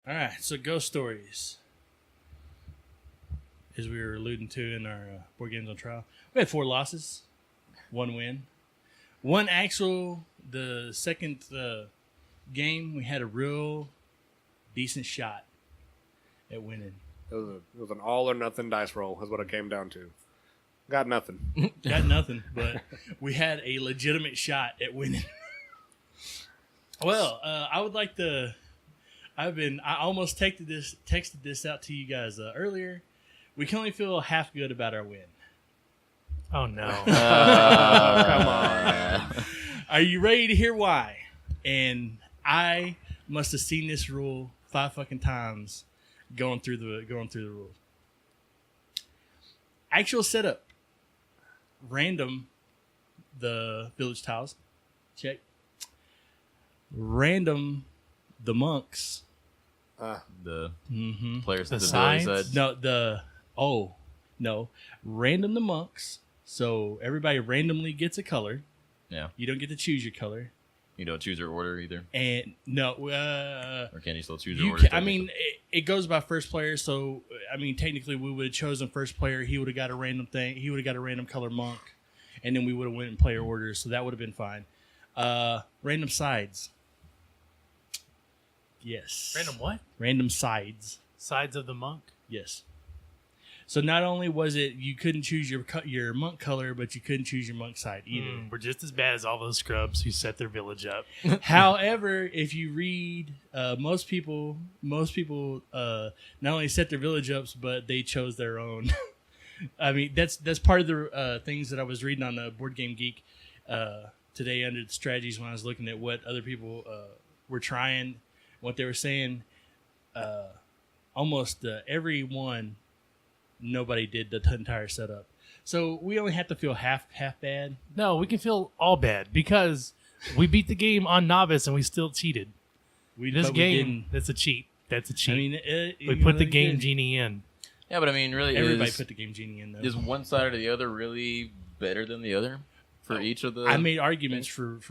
All right, so ghost stories. As we were alluding to in our board games on trial, we had 4 losses, 1 win, 1 actual. The second game, we had a real decent shot at winning. It was an all or nothing dice roll, is what it came down to. Got nothing. Got nothing, but we had a legitimate shot at winning. Well, I would like to. I almost texted this out to you guys earlier. We can only feel half good about our win. Oh no! Come on. Are you ready to hear why? And I must have seen this rule 5 fucking times going through the rules. Actual setup. Random the village tiles. Check. Random the monks. The Mm-hmm. players The at the village signs? side. No. Random the monks. So everybody randomly gets a color. Yeah. You don't get to choose your color. You don't choose your order either. And no, Or can you still choose your you order? can, I mean, it goes by first player. So I mean, technically, we would have chosen first player. He would have got a random thing. He would have got a random color monk, and then we would have went in player order. So that would have been fine. Random sides. Yes. Random what? Random sides. Sides of the monk. Yes. So not only was it you couldn't choose your monk color, but you couldn't choose your monk side either. We're just as bad as all those scrubs who set their village up. However, if you read, most people not only set their village ups, but they chose their own. I mean, that's part of the things that I was reading on the Board Game Geek today under the strategies when I was looking at what other people were trying, what they were saying. Almost every one. Nobody did the entire setup, so we only have to feel half bad. No, we can feel all bad because we beat the game on novice and we still cheated. This game, that's a cheat. That's a cheat. I mean, we put the game genie in. Yeah, but I mean, really, everybody put the game genie in though. Is one side or the other really better than the other for each of the? I made arguments for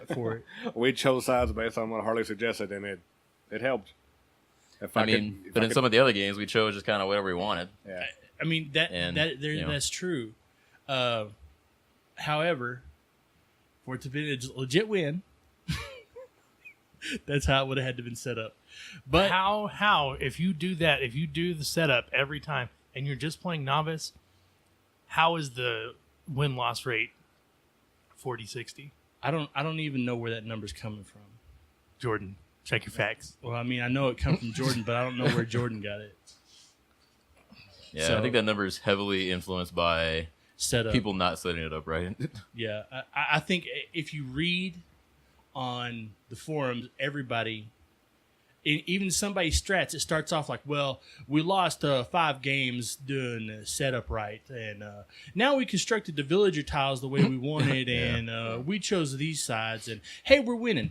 it. We chose sides based on what Harley suggested, and it helped. But in some of the other games, we chose just kind of whatever we wanted. Yeah. I mean that's true. However, for it to be a legit win, that's how it would have had to been set up. But how if you do that, if you do the setup every time and you're just playing novice, how is the win-loss rate 40-60? I don't even know where that number's coming from. Jordan, check your facts. Well, I mean, I know it comes from Jordan, but I don't know where Jordan got it. Yeah, So- I think that number is heavily influenced by Set up. people not setting it up right. Yeah, I think if you read on the forums, everybody, even somebody's strats, it starts off like, well, we lost 5 games doing the setup right, and now we constructed the villager tiles the way we wanted, and we chose these sides, and hey, we're winning,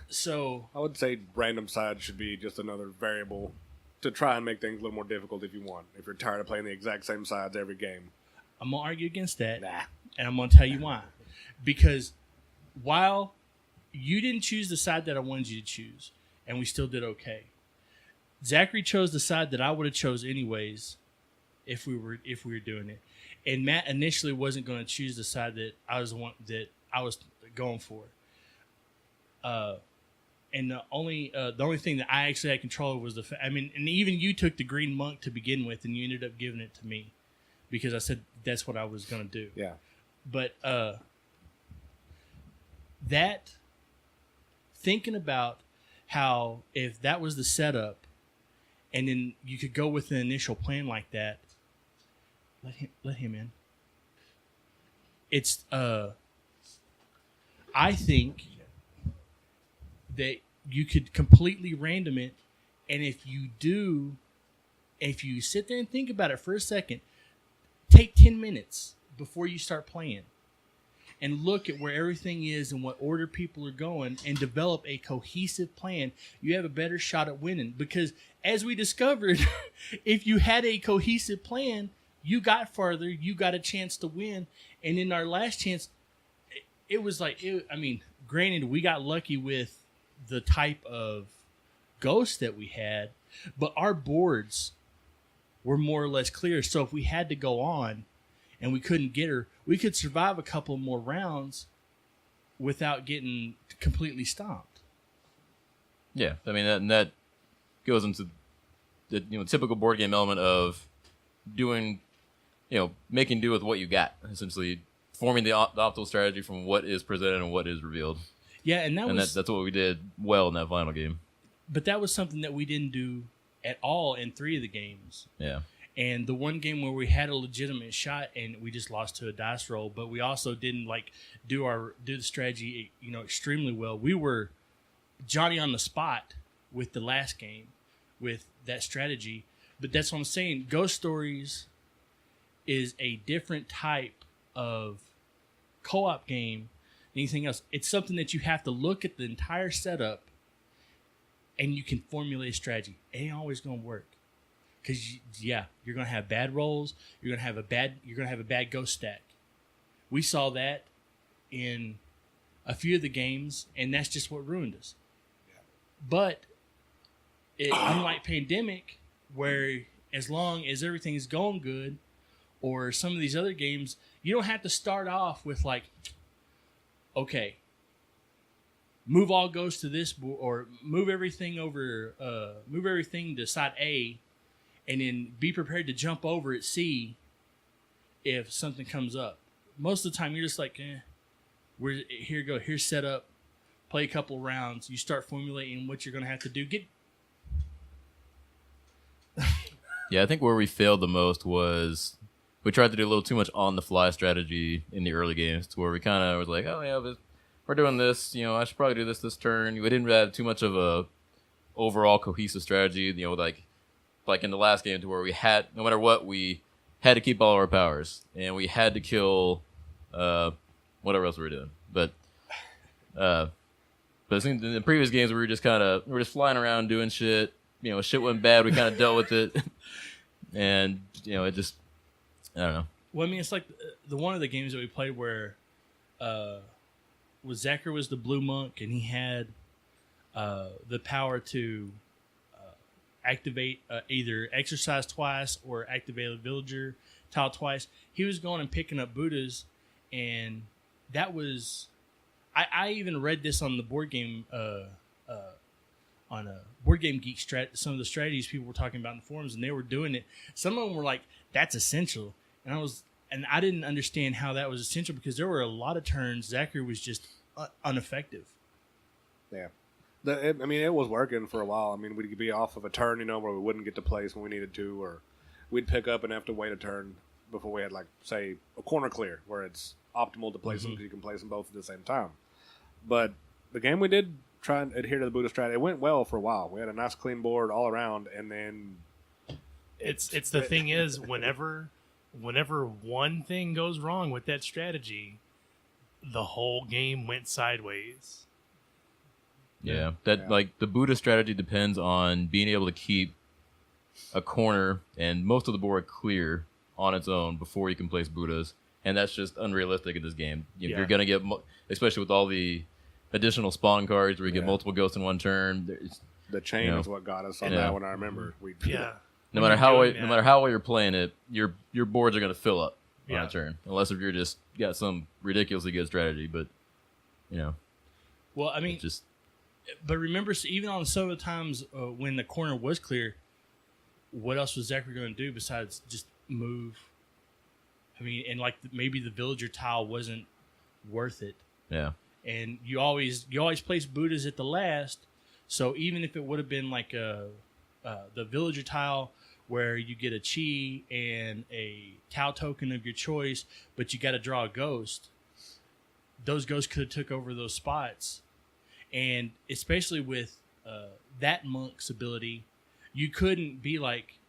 So I would say random sides should be just another variable to try and make things a little more difficult if you want. If you're tired of playing the exact same sides every game. I'm going to argue against that, Nah. and I'm going to tell you why. Because while you didn't choose the side that I wanted you to choose, and we still did okay, Zachary chose the side that I would have chose anyways if we were doing it. And Matt initially wasn't going to choose the side that I was going for. And the only thing that I actually had control of was and even you took the green monk to begin with, and you ended up giving it to me because I said that's what I was going to do. Yeah. But that thinking about how if that was the setup, and then you could go with an initial plan like that. Let him in. It's I think that you could completely random it, and if you sit there and think about it for a second, take 10 minutes before you start playing and look at where everything is and what order people are going and develop a cohesive plan, you have a better shot at winning. Because as we discovered, if you had a cohesive plan, you got farther, you got a chance to win. And in our last chance, it was like, granted, we got lucky with the type of ghosts that we had, but our boards were more or less clear. So if we had to go on and we couldn't get her, we could survive a couple more rounds without getting completely stomped. Yeah, I mean that goes into the typical board game element of doing, making do with what you got, essentially forming the optimal strategy from what is presented and what is revealed. Yeah, and that's what we did well in that final game. But that was something that we didn't do at all in 3 of the games. Yeah. And the one game where we had a legitimate shot and we just lost to a dice roll, but we also didn't do the strategy, extremely well. We were Johnny on the spot with the last game with that strategy. But that's what I'm saying. Ghost Stories is a different type of co-op game than anything else. It's something that you have to look at the entire setup and you can formulate a strategy. It ain't always going to work. Because you're gonna have bad rolls. You're gonna have a bad ghost stack. We saw that in a few of the games, and that's just what ruined us. Yeah. But unlike Pandemic, where as long as everything's going good, or some of these other games, you don't have to start off with okay, move all ghosts to this board, or move everything to side A. And then be prepared to jump over at C if something comes up. Most of the time, you're just here's set up, play a couple rounds. You start formulating what you're going to have to do. Yeah, I think where we failed the most was we tried to do a little too much on-the-fly strategy in the early games, to where we kind of was like, oh, yeah, but we're doing this. I should probably do this turn. We didn't have too much of a overall cohesive strategy, like in the last game, to where we had, no matter what, we had to keep all our powers, and we had to kill whatever else we were doing. But I think in the previous games, we were just flying around doing shit. Shit went bad. We kind of dealt with it, and it just, I don't know. Well, I mean, it's like the one of the games that we played where Zachary was the blue monk, and he had the power to activate either exercise twice or activate a villager tile twice. He was going and picking up Buddhas, and that was I even read this on the board game on a Board Game Geek some of the strategies people were talking about in the forums, and they were doing it. Some of them were like, that's essential, and I didn't understand how that was essential, because there were a lot of turns Zachary was just ineffective. Yeah. It was working for a while. I mean, we'd be off of a turn, where we wouldn't get to place when we needed to, or we'd pick up and have to wait a turn before we had, say, a corner clear, where it's optimal to place them because you can place them both at the same time. But the game we did try and adhere to the Buddha strat. It went well for a while. We had a nice clean board all around, and then it's the thing is, whenever one thing goes wrong with that strategy, the whole game went sideways. Yeah, the Buddha strategy depends on being able to keep a corner and most of the board clear on its own before you can place Buddhas, and that's just unrealistic in this game. You're going to get, especially with all the additional spawn cards where you get multiple ghosts in one turn. The chain is what got us on that one. I remember. No matter how well you're playing it, your boards are going to fill up on a turn, unless if you're just got some ridiculously good strategy. But well, I mean, but remember, even on some of the times when the corner was clear, what else was Zachary going to do besides just move? I mean, and maybe the villager tile wasn't worth it. Yeah. And you always place Buddhas at the last, so even if it would have been the villager tile where you get a chi and a Tau token of your choice, but you got to draw a ghost, those ghosts could have took over those spots. And especially with that monk's ability, you couldn't be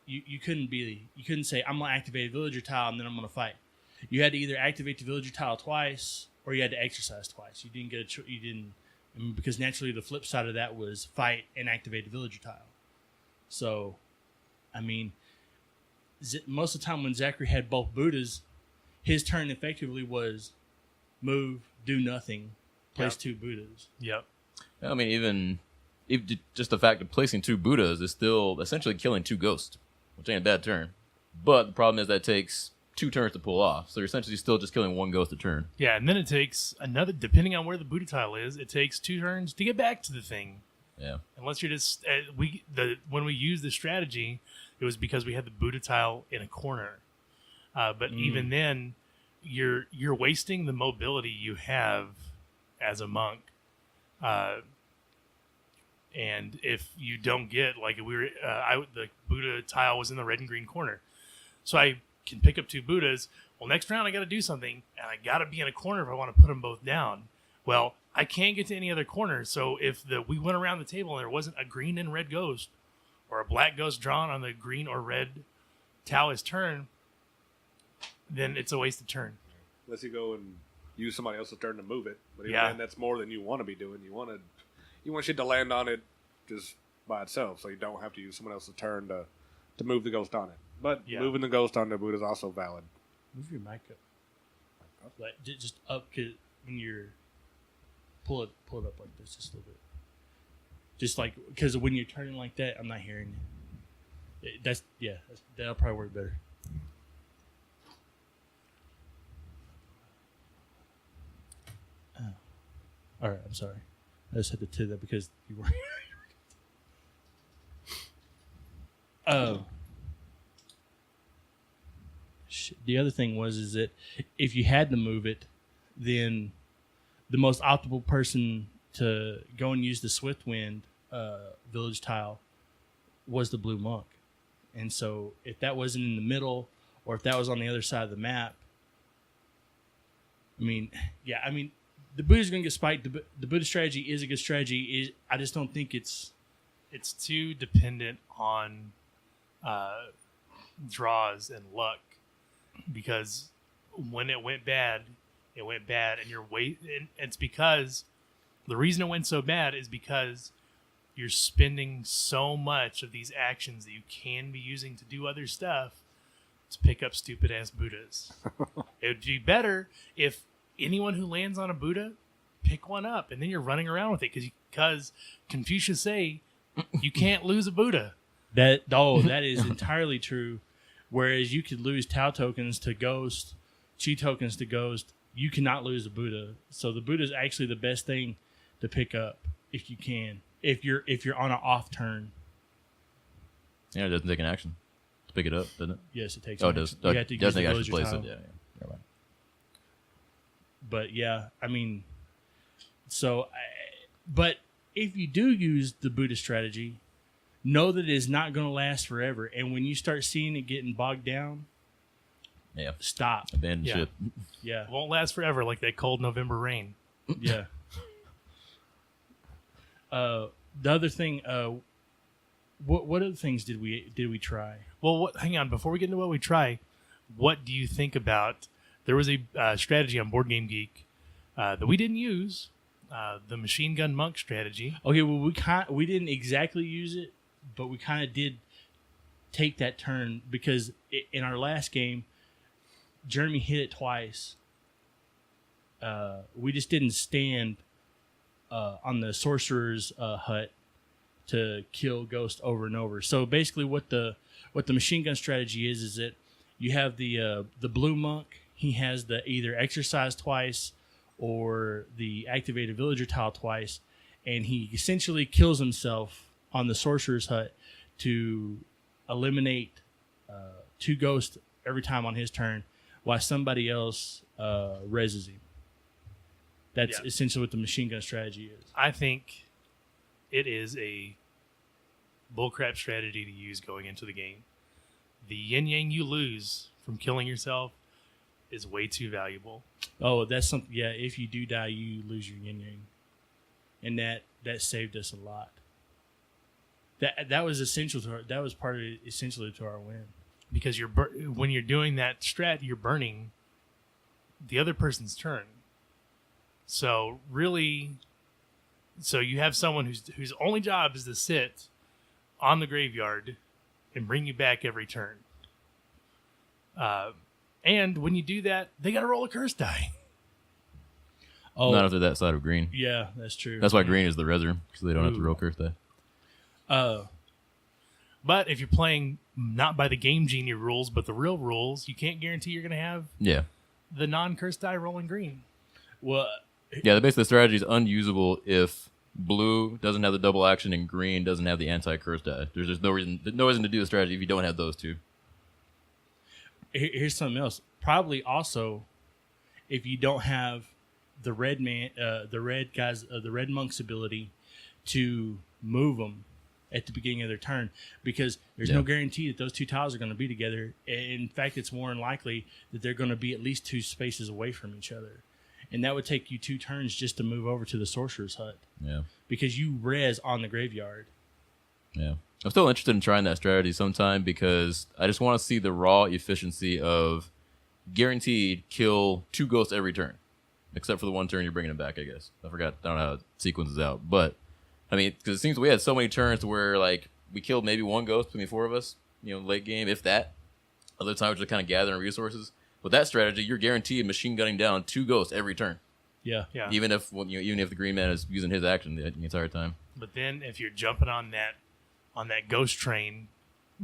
you couldn't say, I'm going to activate a villager tile and then I'm going to fight. You had to either activate the villager tile twice or you had to exercise twice. You didn't get because naturally the flip side of that was fight and activate the villager tile. So, I mean, most of the time when Zachary had both Buddhas, his turn effectively was move, do nothing, place two Buddhas. Yep. I mean, even just the fact of placing 2 Buddhas is still essentially killing 2 ghosts, which ain't a bad turn. But the problem is that takes 2 turns to pull off, so you're essentially still just killing 1 ghost a turn. Yeah, and then it takes another, depending on where the Buddha tile is, it takes 2 turns to get back to the thing. Yeah. Unless you're just when we used the strategy, it was because we had the Buddha tile in a corner. But even then, you're wasting the mobility you have as a monk. And if you don't get, like, the Buddha tile was in the red and green corner, so I can pick up 2 Buddhas. Well, next round I got to do something, and I got to be in a corner if I want to put them both down. Well, I can't get to any other corner, so if we went around the table and there wasn't a green and red ghost, or a black ghost drawn on the green or red Taoist turn, then it's a wasted turn. Unless you go and use somebody else's turn to move it, but even Yeah. then, that's more than you want to be doing. You want shit to land on it just by itself, so you don't have to use someone else's turn to move the ghost on it. But Yeah. moving the ghost on the Buddha is also valid. Move your mic up. Like just up, cause when you're pull it up like this just a little bit. Just like, because when you're turning like that, I'm not hearing you. That'll probably work better. Oh. All right, I'm sorry. I just had to tell that because you were. Oh. The other thing is that if you had to move it, then the most optimal person to go and use the Swiftwind village tile was the blue monk. And so if that wasn't in the middle, or if that was on the other side of the map, the Buddha's going to get spiked. The Buddha strategy is a good strategy. I just don't think it's too dependent on draws and luck, because when it went bad, and it's because the reason it went so bad is because you're spending so much of these actions that you can be using to do other stuff to pick up stupid ass Buddhas. It would be better if anyone who lands on a Buddha, pick one up, and then you're running around with it, because Confucius say you can't lose a Buddha. That is entirely true. Whereas you could lose Tau tokens to Ghost, Chi tokens to Ghost, you cannot lose a Buddha. So the Buddha is actually the best thing to pick up if you can. If you're on an off turn. Yeah, it doesn't take an action to pick it up, doesn't it? Yes, it takes. Oh, an it does. action. Oh, You have to it does use the take action villager to place tile. it. Yeah. Never mind. But yeah, but if you do use the Buddha strategy, know that it is not going to last forever. And when you start seeing it getting bogged down, Yeah. stop. Abandon Yeah. ship. Yeah, It won't last forever like that cold November rain. yeah. The other thing, what other things did we try? Well, hang on. Before we get into what we try, what do you think about? There was a strategy on Board Game Geek that we didn't use, the Machine Gun Monk strategy. Okay, well we didn't exactly use it, but we kind of did take that turn because in our last game, Jeremy hit it twice. We just didn't stand on the sorcerer's hut to kill Ghost over and over. So basically, what the machine gun strategy is that you have the blue monk. He has the either exercise twice or the activated villager tile twice, and he essentially kills himself on the sorcerer's hut to eliminate 2 ghosts every time on his turn, while somebody else reses him. That's essentially what the machine gun strategy is. I think it is a bullcrap strategy to use going into the game. The yin yang you lose from killing yourself is way too valuable. Oh, that's something. Yeah, if you do die, you lose your yin yang, and that saved us a lot. That was essential to that was part of it, essentially to our win. Because when you're doing that strat, you're burning the other person's turn. So really, you have someone whose only job is to sit on the graveyard and bring you back every turn. And when you do that, they got to roll a curse die. Oh, Not if they're that side of green. yeah, that's true. That's why green is the reser, because they don't have to roll curse die. But if you're playing not by the Game Genie rules, but the real rules, you can't guarantee you're going to have Yeah. the non-curse die rolling green. Well, Yeah, basically the strategy is unusable if blue doesn't have the double action and green doesn't have the anti-curse die. There's just no reason to do the strategy if you don't have those two. here's something else. Probably also, if you don't have the red guys, the red monk's ability to move them at the beginning of their turn, because there's no guarantee that those two tiles are going to be together. In fact, it's more than likely that they're going to be at least 2 spaces away from each other, and that would take you 2 turns just to move over to the sorcerer's hut. Yeah. Because you res on the graveyard. Yeah. I'm still interested in trying that strategy sometime because I just want to see the raw efficiency of guaranteed kill 2 ghosts every turn, except for the 1 turn you're bringing them back, I guess. I don't know how it sequences out, but I mean, because it seems we had so many turns where like we killed maybe 1 ghost between 4 of us, late game, if that. Other times we're just kind of gathering resources. With that strategy, you're guaranteed machine gunning down 2 ghosts every turn. Yeah. Yeah. Even if the green man is using his action the entire time. But then if you're jumping on that ghost train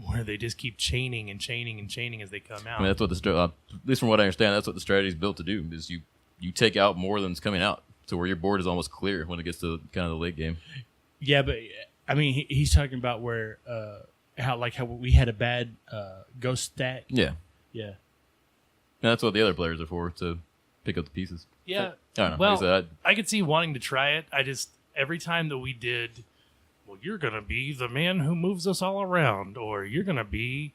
where they just keep chaining and chaining and chaining as they come out. I mean, that's what at least from what I understand, that's what the strategy is built to do. Is you take out more than's coming out, to where your board is almost clear when it gets to kind of the late game. Yeah, but I mean, he's talking about where how we had a bad ghost stack. Yeah, Yeah. and that's what the other players are for, to pick up the pieces. Yeah. I don't know. Well, Like I said, I could see wanting to try it. I just, every time that we did, well, you're going to be the man who moves us all around, or you're going to be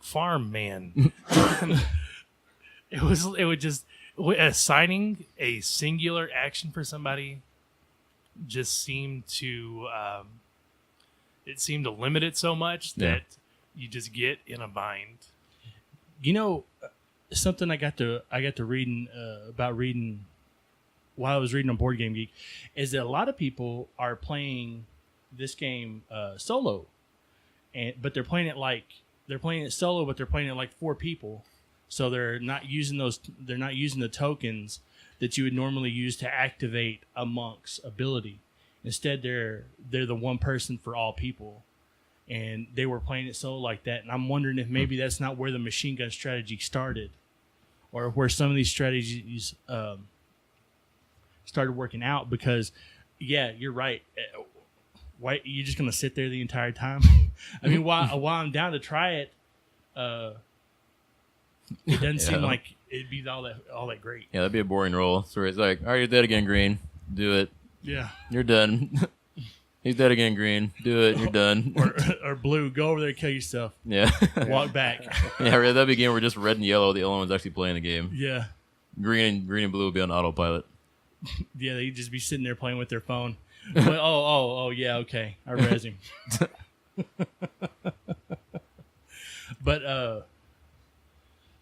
farm man. it would just, assigning a singular action for somebody just seemed to, it seemed to limit it so much that you just get in a bind. Something I got to reading about reading while I was reading on Board Game Geek is that a lot of people are playing this game solo, but they're playing it solo, but they're playing it like 4 people, so they're not using the tokens that you would normally use to activate a monk's ability. Instead, they're the one person for all people. And they were playing it solo like that. And I'm wondering if maybe that's not where the machine gun strategy started, or where some of these strategies started working out. Because, yeah, you're right. Why you're just gonna sit there the entire time? I mean, while I'm down to try it, it doesn't seem like it'd be all that great. yeah, that'd be a boring roll. So it's like, all right, you're dead again, green. Do it. Yeah. You're done. He's dead again, green. Do it. You're done. or blue. Go over there, kill yourself. Yeah. Walk back. Yeah, right, that'd be a game where just red and yellow are the only ones actually playing the game. Yeah. Green and blue would be on autopilot. Yeah, they'd just be sitting there playing with their phone. Well, oh, yeah, okay. I res him. But,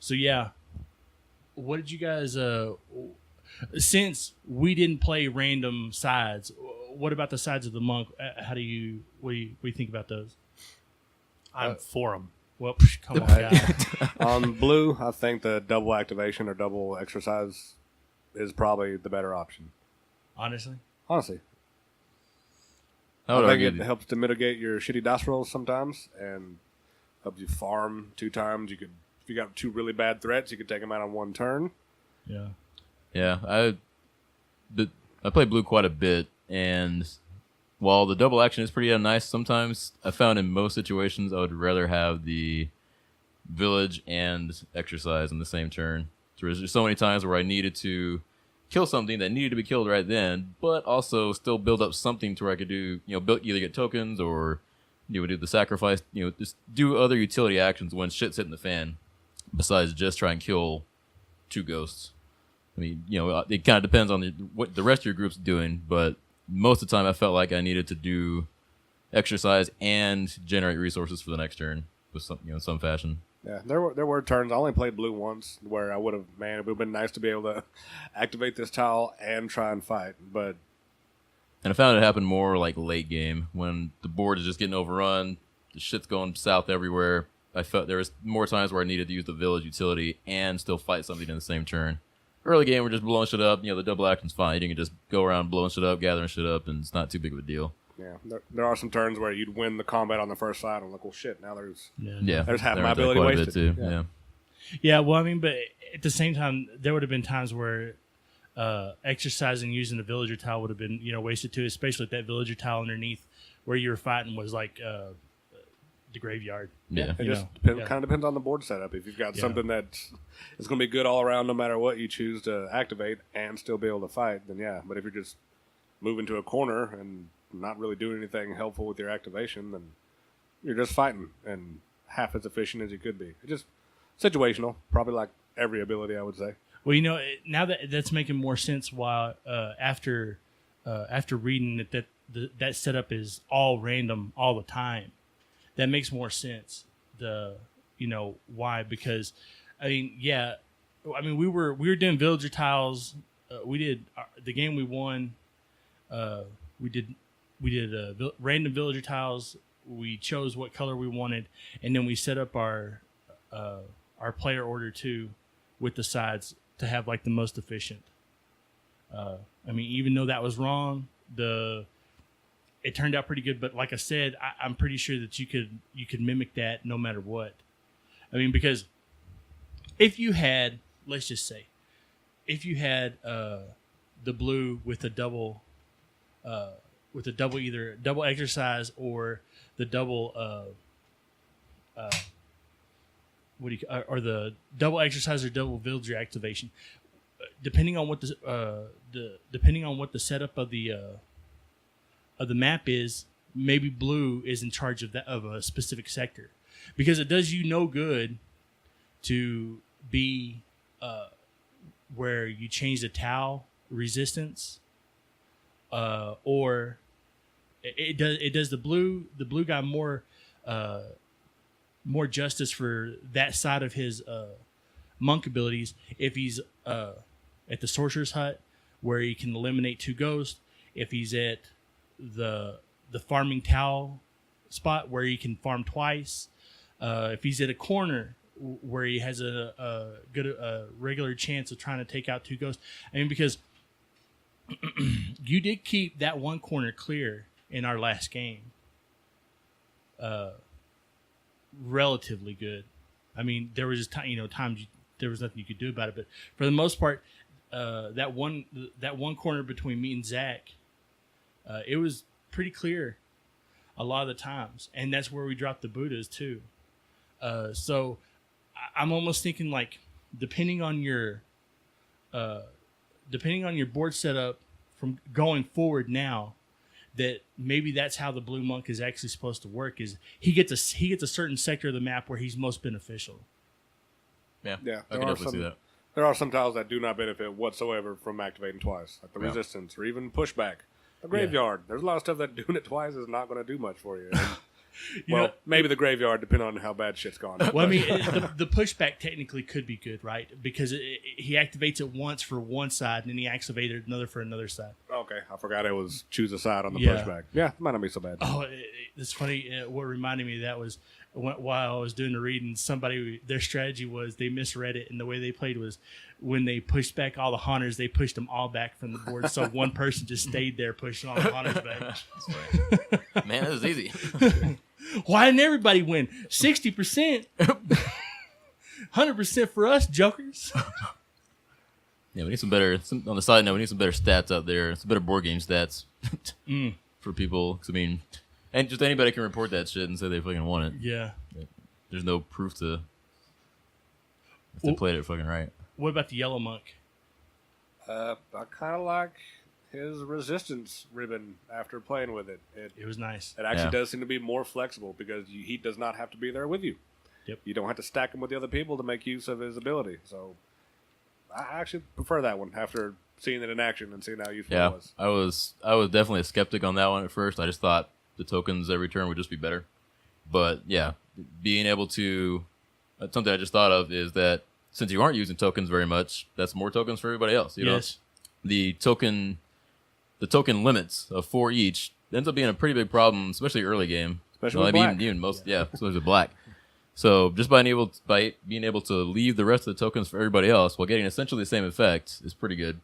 so yeah. What did you guys, since we didn't play random sides, what about the sides of the monk? What do you think about those? I'm for them. Well, come on, guys. On blue, I think the double activation or double exercise is probably the better option. Honestly? Honestly. I would I think argue it helps to mitigate your shitty dice rolls sometimes and helps you farm 2 times. If you got 2 really bad threats, you could take them out on 1 turn. Yeah. Yeah, I play blue quite a bit, and while the double action is pretty nice sometimes, I found in most situations I would rather have the village and exercise in the same turn. So there's just so many times where I needed to kill something that needed to be killed right then, but also still build up something to where I could do, either get tokens or do the sacrifice, just do other utility actions when shit's hitting the fan, besides just try and kill 2 ghosts. I mean, it kind of depends on what the rest of your group's doing, but most of the time I felt like I needed to do exercise and generate resources for the next turn with some, in some fashion. Yeah, there were turns. I only played blue once where I would have, it would have been nice to be able to activate this tile and try and fight, but. And I found it happen more like late game when the board is just getting overrun, the shit's going south everywhere. I felt there was more times where I needed to use the village utility and still fight something in the same turn, early game, we're just blowing shit up. The double action's fine. You can just go around blowing shit up, gathering shit up, and it's not too big of a deal. Yeah, there are some turns where you'd win the combat on the first side. I'm like, well, shit. Now there's There's half my ability wasted too. Yeah. Yeah, well, I mean, but at the same time, there would have been times where exercising using the villager tile would have been, wasted too, especially if that villager tile underneath where you were fighting was like the graveyard. Yeah. It just kind of depends on the board setup. If you've got something that is going to be good all around no matter what you choose to activate and still be able to fight, then yeah. But if you're just moving to a corner and not really doing anything helpful with your activation, then you're just fighting and half as efficient as you could be. It's just situational, probably like every ability, I would say. Well, now that's making more sense. While after reading that setup is all random all the time, that makes more sense. Why? Because we were doing villager tiles. We did the game we won. We did random villager tiles. We chose what color we wanted, and then we set up our player order too, with the sides to have like the most efficient. Even though that was wrong, it turned out pretty good. But like I said, I'm pretty sure that you could mimic that no matter what. Because if you had, let's just say, the blue with a double either double exercise or the double or the double exercise or double villager activation, depending on what the setup of the map is, maybe blue is in charge of a specific sector, because it does you no good to be where you change the tau resistance, or it does the blue guy more justice for that side of his monk abilities if he's at the sorcerer's hut where he can eliminate 2 ghosts, if he's at the farming towel spot where he can farm twice, if he's at a corner where he has a good regular chance of trying to take out 2 ghosts. Because you did keep that one corner clear in our last game. Relatively good. There was just times there was nothing you could do about it, but for the most part, that one corner between me and Zach, it was pretty clear a lot of the times, and that's where we dropped the Buddhas too. So I'm almost thinking like depending on your board setup from going forward now, that maybe that's how the blue monk is actually supposed to work. Is he gets a certain sector of the map where he's most beneficial. Yeah, I there can definitely see that. There are some tiles that do not benefit whatsoever from activating twice, like the resistance or even pushback. The graveyard. There's a lot of stuff that doing it twice is not going to do much for you. And, maybe the graveyard, depending on how bad shit's gone. Well, the pushback technically could be good, right? Because he activates it once for one side, and then he activated another for another side. Okay, I forgot it was choose a side on the pushback. Yeah, it might not be so bad. Oh, it's funny. What reminded me of that was while I was doing the reading, their strategy was they misread it, and the way they played was when they pushed back all the haunters, they pushed them all back from the board, so one person just stayed there pushing all the haunters back. That's right. Man, that was easy. Why didn't everybody win? 60%. 100% for us, jokers. Yeah, we need some better. On the side note, we need some better stats out there. Some better board game stats for people. 'Cause, and just anybody can report that shit and say they fucking won it. Yeah. There's no proof to if they played it fucking right. What about the yellow monk? I kind of like his resistance ribbon after playing with it. It was nice. It actually does seem to be more flexible because he does not have to be there with you. Yep. You don't have to stack him with the other people to make use of his ability. So I actually prefer that one after seeing it in action and seeing how useful it was. I was definitely a skeptic on that one at first. I just thought the tokens every turn would just be better. But yeah, being able to something I just thought of is that since you aren't using tokens very much, that's more tokens for everybody else. You know? The token limits of 4 each ends up being a pretty big problem, especially early game. Especially with black. Even most, especially with black. So just by being able to leave the rest of the tokens for everybody else while getting essentially the same effect is pretty good.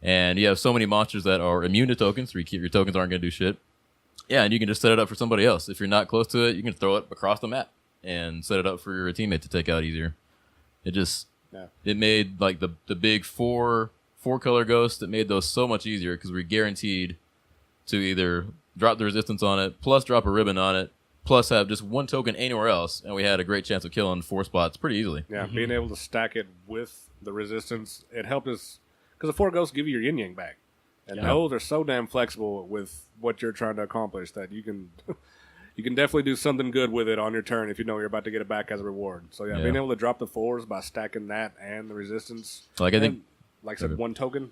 And you have so many monsters that are immune to tokens, where your tokens aren't going to do shit. Yeah, and you can just set it up for somebody else. If you're not close to it, you can throw it across the map and set it up for your teammate to take out easier. It made like the big four color ghosts. It made those so much easier because we're guaranteed to either drop the resistance on it, plus drop a ribbon on it, plus have just one token anywhere else, and we had a great chance of killing 4 spots pretty easily. Yeah, being able to stack it with the resistance, it helped us because the 4 ghosts give you your yin yang back, and those are so damn flexible with what you're trying to accomplish that you can you can definitely do something good with it on your turn if you know you're about to get it back as a reward. So being able to drop the 4s by stacking that and the resistance, like I think, like I said, one token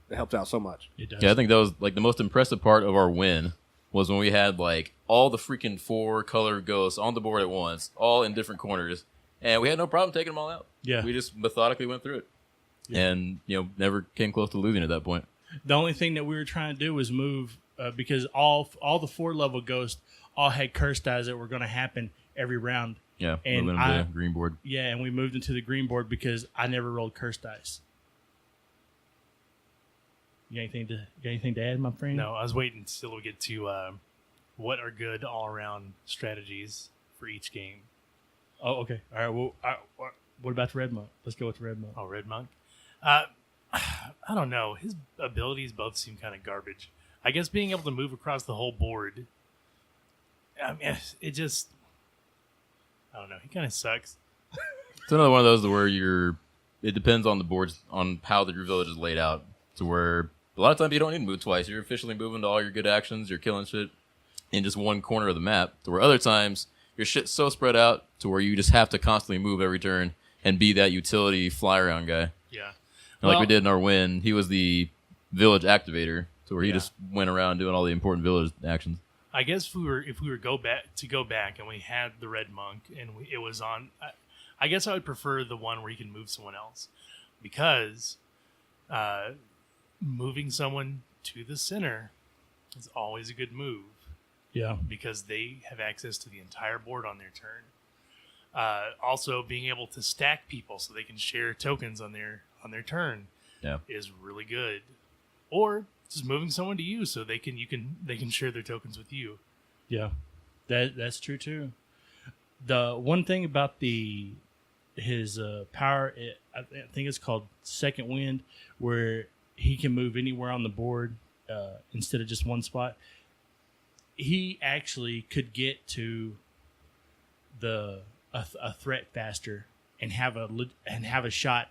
it helps out so much. It does. Yeah, I think that was like the most impressive part of our win was when we had like all the freaking 4 color ghosts on the board at once, all in different corners, and we had no problem taking them all out. Yeah, we just methodically went through it, and never came close to losing at that point. The only thing that we were trying to do was move because all the 4 level ghosts all had curse dice that were going to happen every round. Yeah, and moving into the green board. Yeah, and we moved into the green board because I never rolled curse dice. You got anything to add, my friend? No, I was waiting until we get to what are good all-around strategies for each game. Oh, okay. All right. Well, what about the Red Monk? Let's go with the Red Monk. Oh, Red Monk. I don't know. His abilities both seem kind of garbage. I guess being able to move across the whole board. I mean, it just. I don't know. He kind of sucks. It's another one of those where it depends on the boards, on how your village is laid out, to where a lot of times you don't need to move twice. You're officially moving to all your good actions. You're killing shit in just one corner of the map. To where other times your shit's so spread out to where you just have to constantly move every turn and be that utility fly around guy. Yeah. Like we did in our win, he was the village activator, to where he just went around doing all the important village actions. I guess if we were go back and we had the Red Monk and it was on, I guess I would prefer the one where you can move someone else, because moving someone to the center is always a good move. Yeah, because they have access to the entire board on their turn. Also, being able to stack people so they can share tokens on their turn is really good. Or just moving someone to you so they can share their tokens with you. Yeah, that's true too. The one thing about his power, I think it's called Second Wind, where he can move anywhere on the board instead of just one spot. He actually could get to a threat faster and have a shot,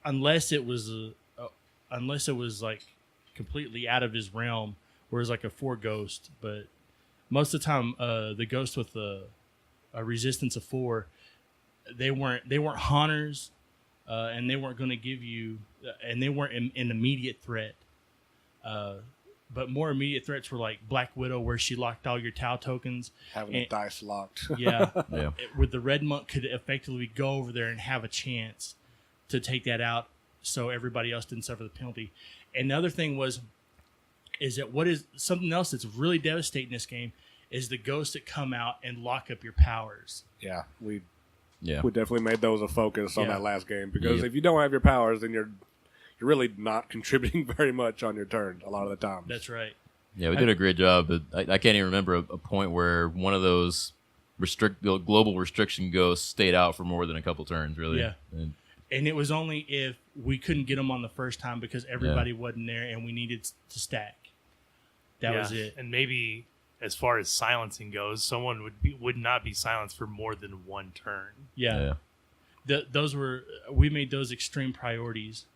unless it was like completely out of his realm, where it's like a 4 ghost. But most of the time, the ghost with a resistance of 4, they weren't haunters, and they weren't going to give you, and they weren't an immediate threat. But more immediate threats were like Black Widow, where she locked all your Tau tokens. Having the dice locked. Yeah. Yeah. With the Red Monk could effectively go over there and have a chance to take that out, so everybody else didn't suffer the penalty. And the other thing is that what is something else that's really devastating in this game is the ghosts that come out and lock up your powers. Yeah, we Yeah. we definitely made those a focus on Yeah. that last game, because Yep. if you don't have your powers, then you're really not contributing very much on your turn a lot of the time. That's right. Yeah, we did a great job, but I can't even remember a point where one of those global restriction ghosts stayed out for more than a couple turns, really. Yeah. And it was only if we couldn't get them on the first time because everybody wasn't there and we needed to stack. That was it. And maybe as far as silencing goes, someone would not be silenced for more than one turn. Yeah. We made those extreme priorities.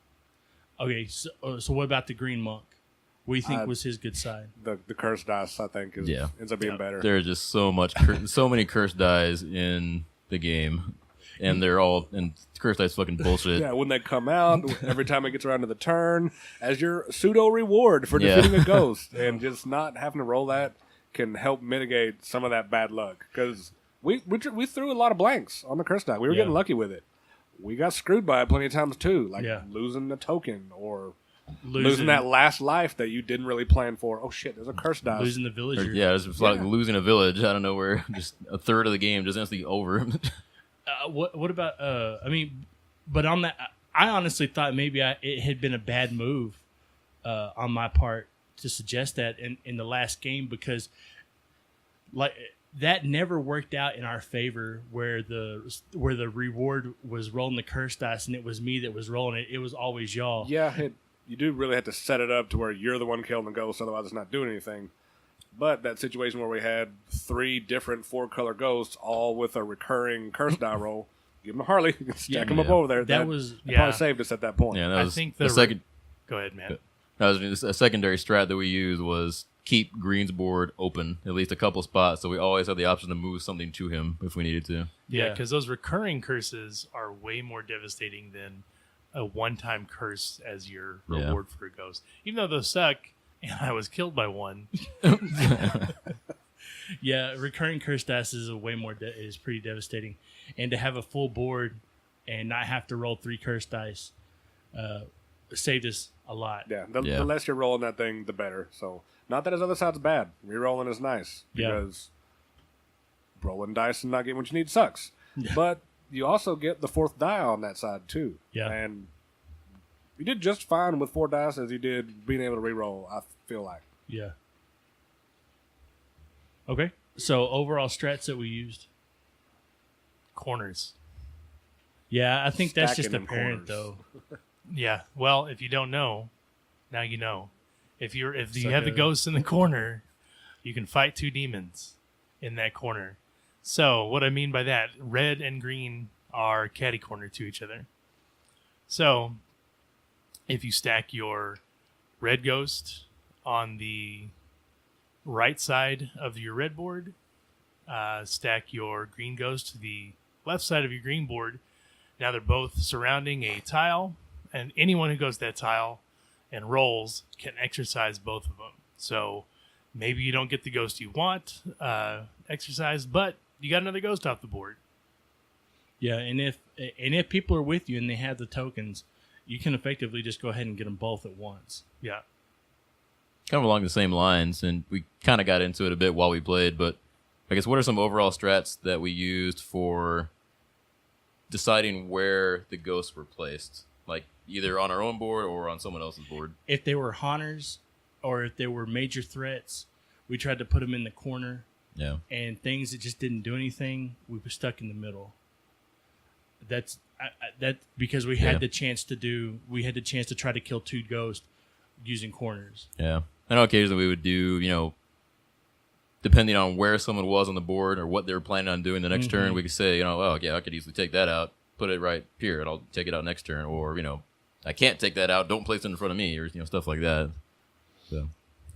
Okay, so what about the Green Monk? What do you think was his good side? The curse dice, I think, ends up being better. There's just so many curse dice in the game, and curse dice fucking bullshit. Yeah, when they come out, every time it gets around to the turn, as your pseudo reward for defeating a ghost, and just not having to roll that can help mitigate some of that bad luck. Because we threw a lot of blanks on the curse die. We were getting lucky with it. We got screwed by it plenty of times too, like losing a token or losing that last life that you didn't really plan for. Oh shit, there's a curse dice. Losing the villager. Yeah, it's like losing a village out of nowhere. Just a third of the game just instantly over. What about? I mean, but on that, I honestly thought maybe it had been a bad move on my part to suggest that in the last game, because like that never worked out in our favor, where the reward was rolling the curse dice and it was me that was rolling it. It was always y'all. Yeah, you do really have to set it up to where you're the one killing the ghost, otherwise it's not doing anything. But that situation where we had 3 different 4-color ghosts, all with a recurring curse die roll, give them a Harley, stack them up over there. That probably saved us at that point. Yeah, that was I think the second. Go ahead, man. That was a secondary strat that we used was keep Green's board open at least a couple spots, so we always had the option to move something to him if we needed to. Yeah, because those recurring curses are way more devastating than a one-time curse as your reward for a ghost. Even though those suck, and I was killed by one. Yeah, recurring curse dice is is pretty devastating, and to have a full board and not have to roll 3 curse dice saved us a lot. Yeah, the less you're rolling that thing, the better. So, not that his other side's bad. Rerolling is nice because rolling dice and not getting what you need sucks. Yeah. But you also get the 4th die on that side too. Yeah, and you did just fine with 4 dice as you did being able to reroll, I feel like. Yeah. Okay. So overall strats that we used. Corners. Yeah, I think that's just Stacking apparent corners. though. Yeah. Well, if you don't know, now you know. If you have the ghost in the corner, you can fight 2 demons in that corner. So what I mean by that, red and green are catty corner to each other. So if you stack your red ghost on the right side of your red board, stack your green ghost to the left side of your green board. Now they're both surrounding a tile, and anyone who goes to that tile and rolls can exercise both of them. So maybe you don't get the ghost you want exercised, but you got another ghost off the board. Yeah, and if people are with you and they have the tokens, you can effectively just go ahead and get them both at once. Yeah. Kind of along the same lines, and we kind of got into it a bit while we played, but I guess what are some overall strats that we used for deciding where the ghosts were placed? Like either on our own board or on someone else's board? If they were haunters or if they were major threats, we tried to put them in the corner. Yeah. And things that just didn't do anything, we were stuck in the middle. That's because we had the chance to try to kill 2 ghosts using corners. Yeah. I know occasionally we would do, depending on where someone was on the board or what they were planning on doing the next turn, we could say, oh, yeah, I could easily take that out, put it right here, and I'll take it out next turn. Or, I can't take that out, don't place it in front of me, or, stuff like that. So,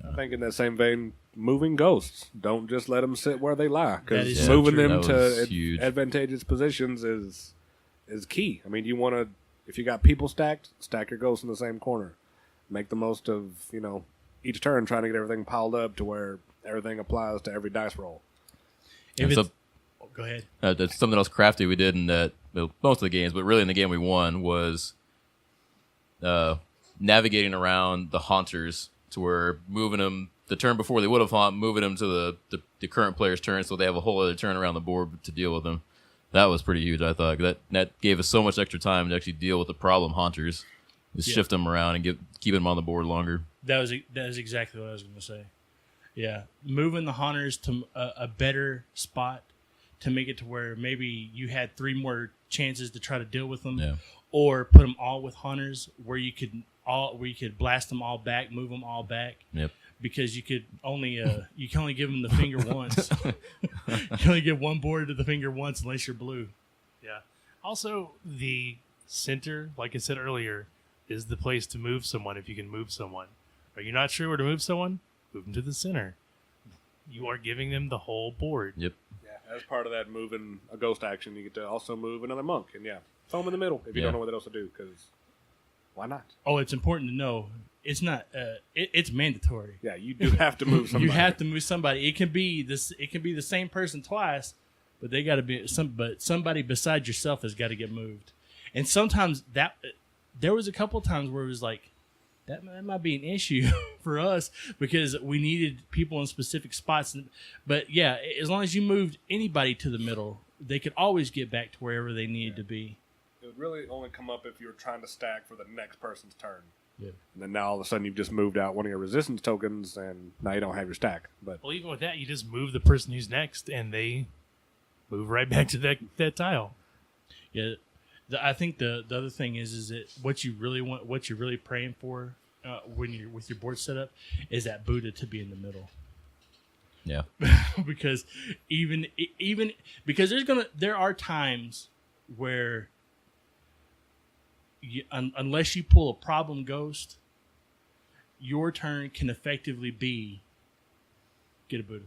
I think in that same vein, moving ghosts. Don't just let them sit where they lie. Because so moving true. them to huge. advantageous positions is key. I mean, you want to, if you got people stacked, stack your ghosts in the same corner. Make the most of, each turn trying to get everything piled up to where everything applies to every dice roll. Go ahead. That's something else crafty we did in that, most of the games, but really in the game we won was navigating around the haunters to where moving them the turn before they would have haunt, moving them to the current player's turn so they have a whole other turn around the board to deal with them. That was pretty huge, I thought. That gave us so much extra time to actually deal with the problem haunters. Just shift them around and keep them on the board longer. That is exactly what I was going to say. Yeah, moving the haunters to a better spot to make it to where maybe you had 3 more chances to try to deal with them, or put them all with haunters where you could blast them all back, move them all back. Yep. Because you can only give them the finger once. You can only give one board to the finger once unless you're blue. Yeah. Also, the center, like I said earlier, is the place to move someone if you can move someone. Are you not sure where to move someone? Move them to the center. You are giving them the whole board. Yep. Yeah, as part of that moving a ghost action, you get to also move another monk. And throw them in the middle if you don't know what else to do, because why not? Oh, it's important to know. It's not. It's mandatory. Yeah, you do have to move somebody. You have to move somebody. It can be the same person twice, but they got to be somebody besides yourself has got to get moved. And sometimes there was a couple of times where it was like that might be an issue for us because we needed people in specific spots. But yeah, as long as you moved anybody to the middle, they could always get back to wherever they needed to be. It would really only come up if you were trying to stack for the next person's turn. Yeah. And then now all of a sudden you've just moved out one of your resistance tokens, and now you don't have your stack. But Well, even with that, you just move the person who's next, and they move right back to that tile. Yeah, I think the other thing is that what you really want, what you're really praying for when you're with your board setup, is that Buddha to be in the middle. Yeah. Because even because there are times where unless you pull a problem ghost, your turn can effectively be get a Buddha,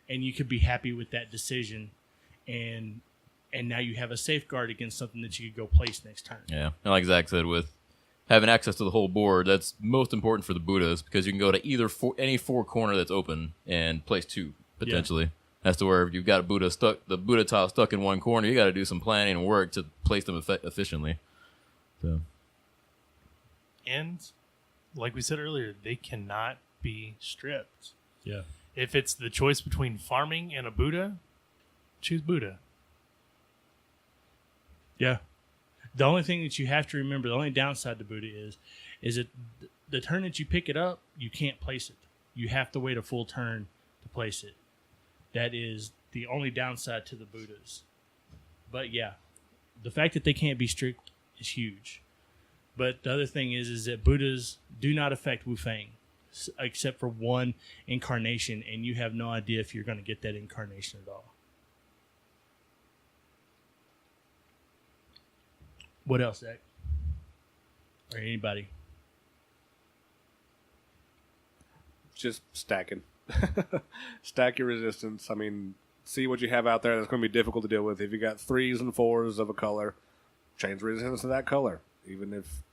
and you could be happy with that decision, and now you have a safeguard against something that you could go place next turn. Yeah. And like Zach said, with having access to the whole board, that's most important for the Buddhas because you can go to either any four corner that's open and place two potentially. That's to where if you've got the Buddha tile stuck in one corner, you got to do some planning and work to place them efficiently. So. And like we said earlier, they cannot be stripped. Yeah. If it's the choice between farming and a Buddha, choose Buddha. Yeah. The only thing that you have to remember, the only downside to Buddha is that the turn that you pick it up, you can't place it. You have to wait a full turn to place it. That is the only downside to the Buddhas. But yeah, the fact that they can't be strict is huge. But the other thing is that Buddhas do not affect Wu Fang, except for one incarnation, and you have no idea if you're going to get that incarnation at all. What else, Zach? Or anybody? just stacking. Stack your resistance. I mean, see what you have out there that's going to be difficult to deal with. If you got 3s and 4s of a color, change resistance to that color. Even if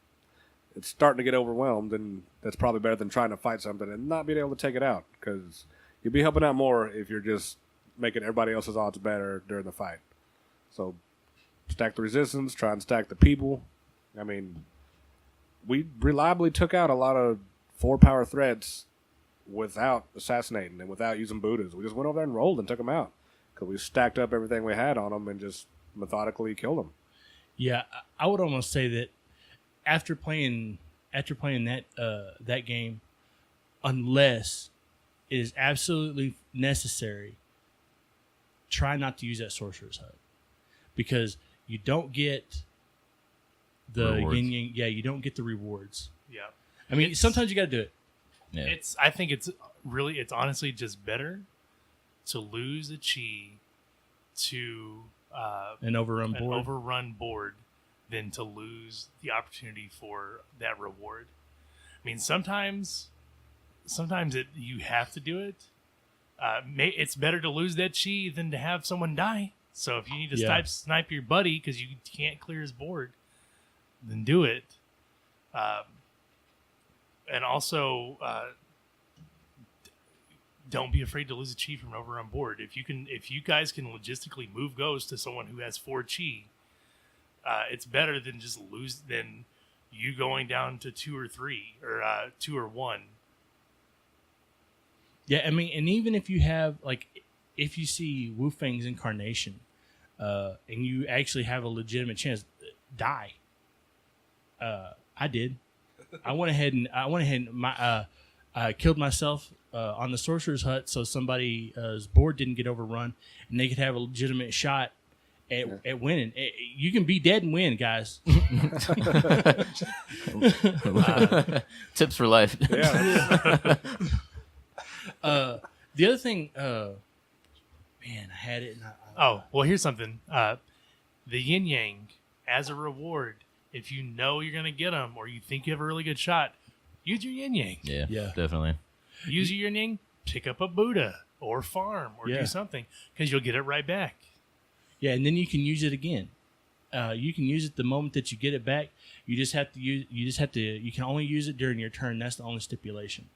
it's starting to get overwhelmed, then that's probably better than trying to fight something and not being able to take it out, because you'll be helping out more if you're just making everybody else's odds better during the fight. So stack the resistance, try and stack the people. I mean, we reliably took out a lot of 4-power threats without assassinating and without using Buddhas. We just went over there and rolled and took them out because we stacked up everything we had on them and just methodically killed them. Yeah, I would almost say that after playing that that game, unless it is absolutely necessary, try not to use that Sorcerer's Hut, because you don't get the rewards. yin yang. Yeah, you don't get the rewards. Yeah. I mean, sometimes you got to do it. Yeah. I think it's honestly just better to lose a chi to An overrun an board. overrun board than to lose the opportunity for that reward. I mean, sometimes you have to do it. It's better to lose that chi than to have someone die. So if you need to snipe your buddy because you can't clear his board, then do it. And also, don't be afraid to lose a chi from an overrun board. If you guys can logistically move Ghost to someone who has 4 chi, it's better than than you going down to 2 or 3 or 2 or 1. Yeah, I mean, and even if you have, like, if you see Wu Fang's incarnation, and you actually have a legitimate chance, die. I did. I went ahead and killed myself on the Sorcerer's Hut so somebody's board didn't get overrun and they could have a legitimate shot at winning. You can be dead and win, guys. Tips for life. Yeah. The other thing, man, I had it. Oh, well, here's something. The yin yang, as a reward, if you know you're going to get them or you think you have a really good shot, use your yin yang. Yeah, definitely. Use your yin yang, pick up a Buddha or farm or do something, because you'll get it right back. Yeah, and then you can use it again. You can use it the moment that you get it back. You just have to use. You can only use it during your turn. That's the only stipulation.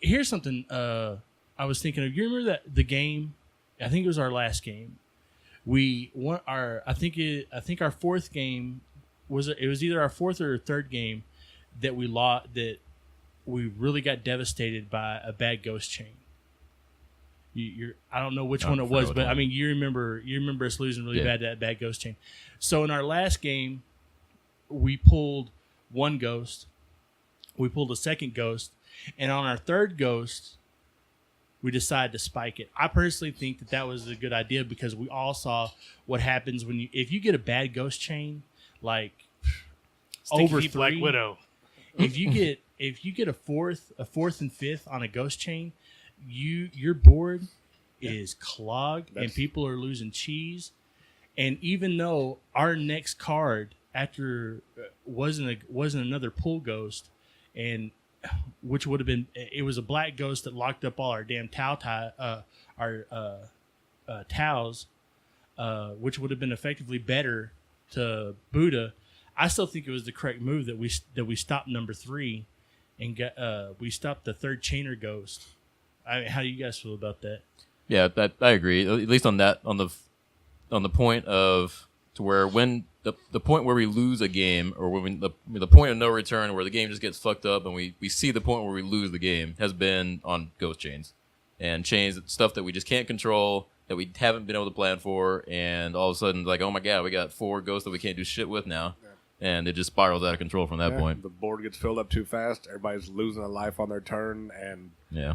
Here's something I was thinking of. You remember that the game? I think it was our last game. We won our. I think our fourth game was. It was either our fourth or third game that we really got devastated by a bad ghost chain. I don't know which one it was, but I mean, you remember us losing really bad to that bad ghost chain. So in our last game, we pulled one ghost, we pulled a second ghost, and on our third ghost, we decided to spike it. I personally think that was a good idea because we all saw what happens if you get a bad ghost chain, like over 3 Black Widow. If you get a fourth and fifth on a ghost chain, your board is clogged and people are losing cheese. And even though our next card after wasn't another pull ghost, and which would have been, it was a black ghost that locked up all our damn towels, which would have been effectively better to Buddha. I still think it was the correct move that we stopped number 3 and we stopped the third chainer ghost. I mean, how do you guys feel about that? Yeah, I agree. At least on the point of to where when the point where we lose a game, or when the point of no return where the game just gets fucked up and we see the point where we lose the game, has been on ghost chains and stuff that we just can't control, that we haven't been able to plan for, and all of a sudden like, oh my god, we got 4 ghosts that we can't do shit with now. Yeah. And it just spirals out of control from that point. The board gets filled up too fast. Everybody's losing a life on their turn, and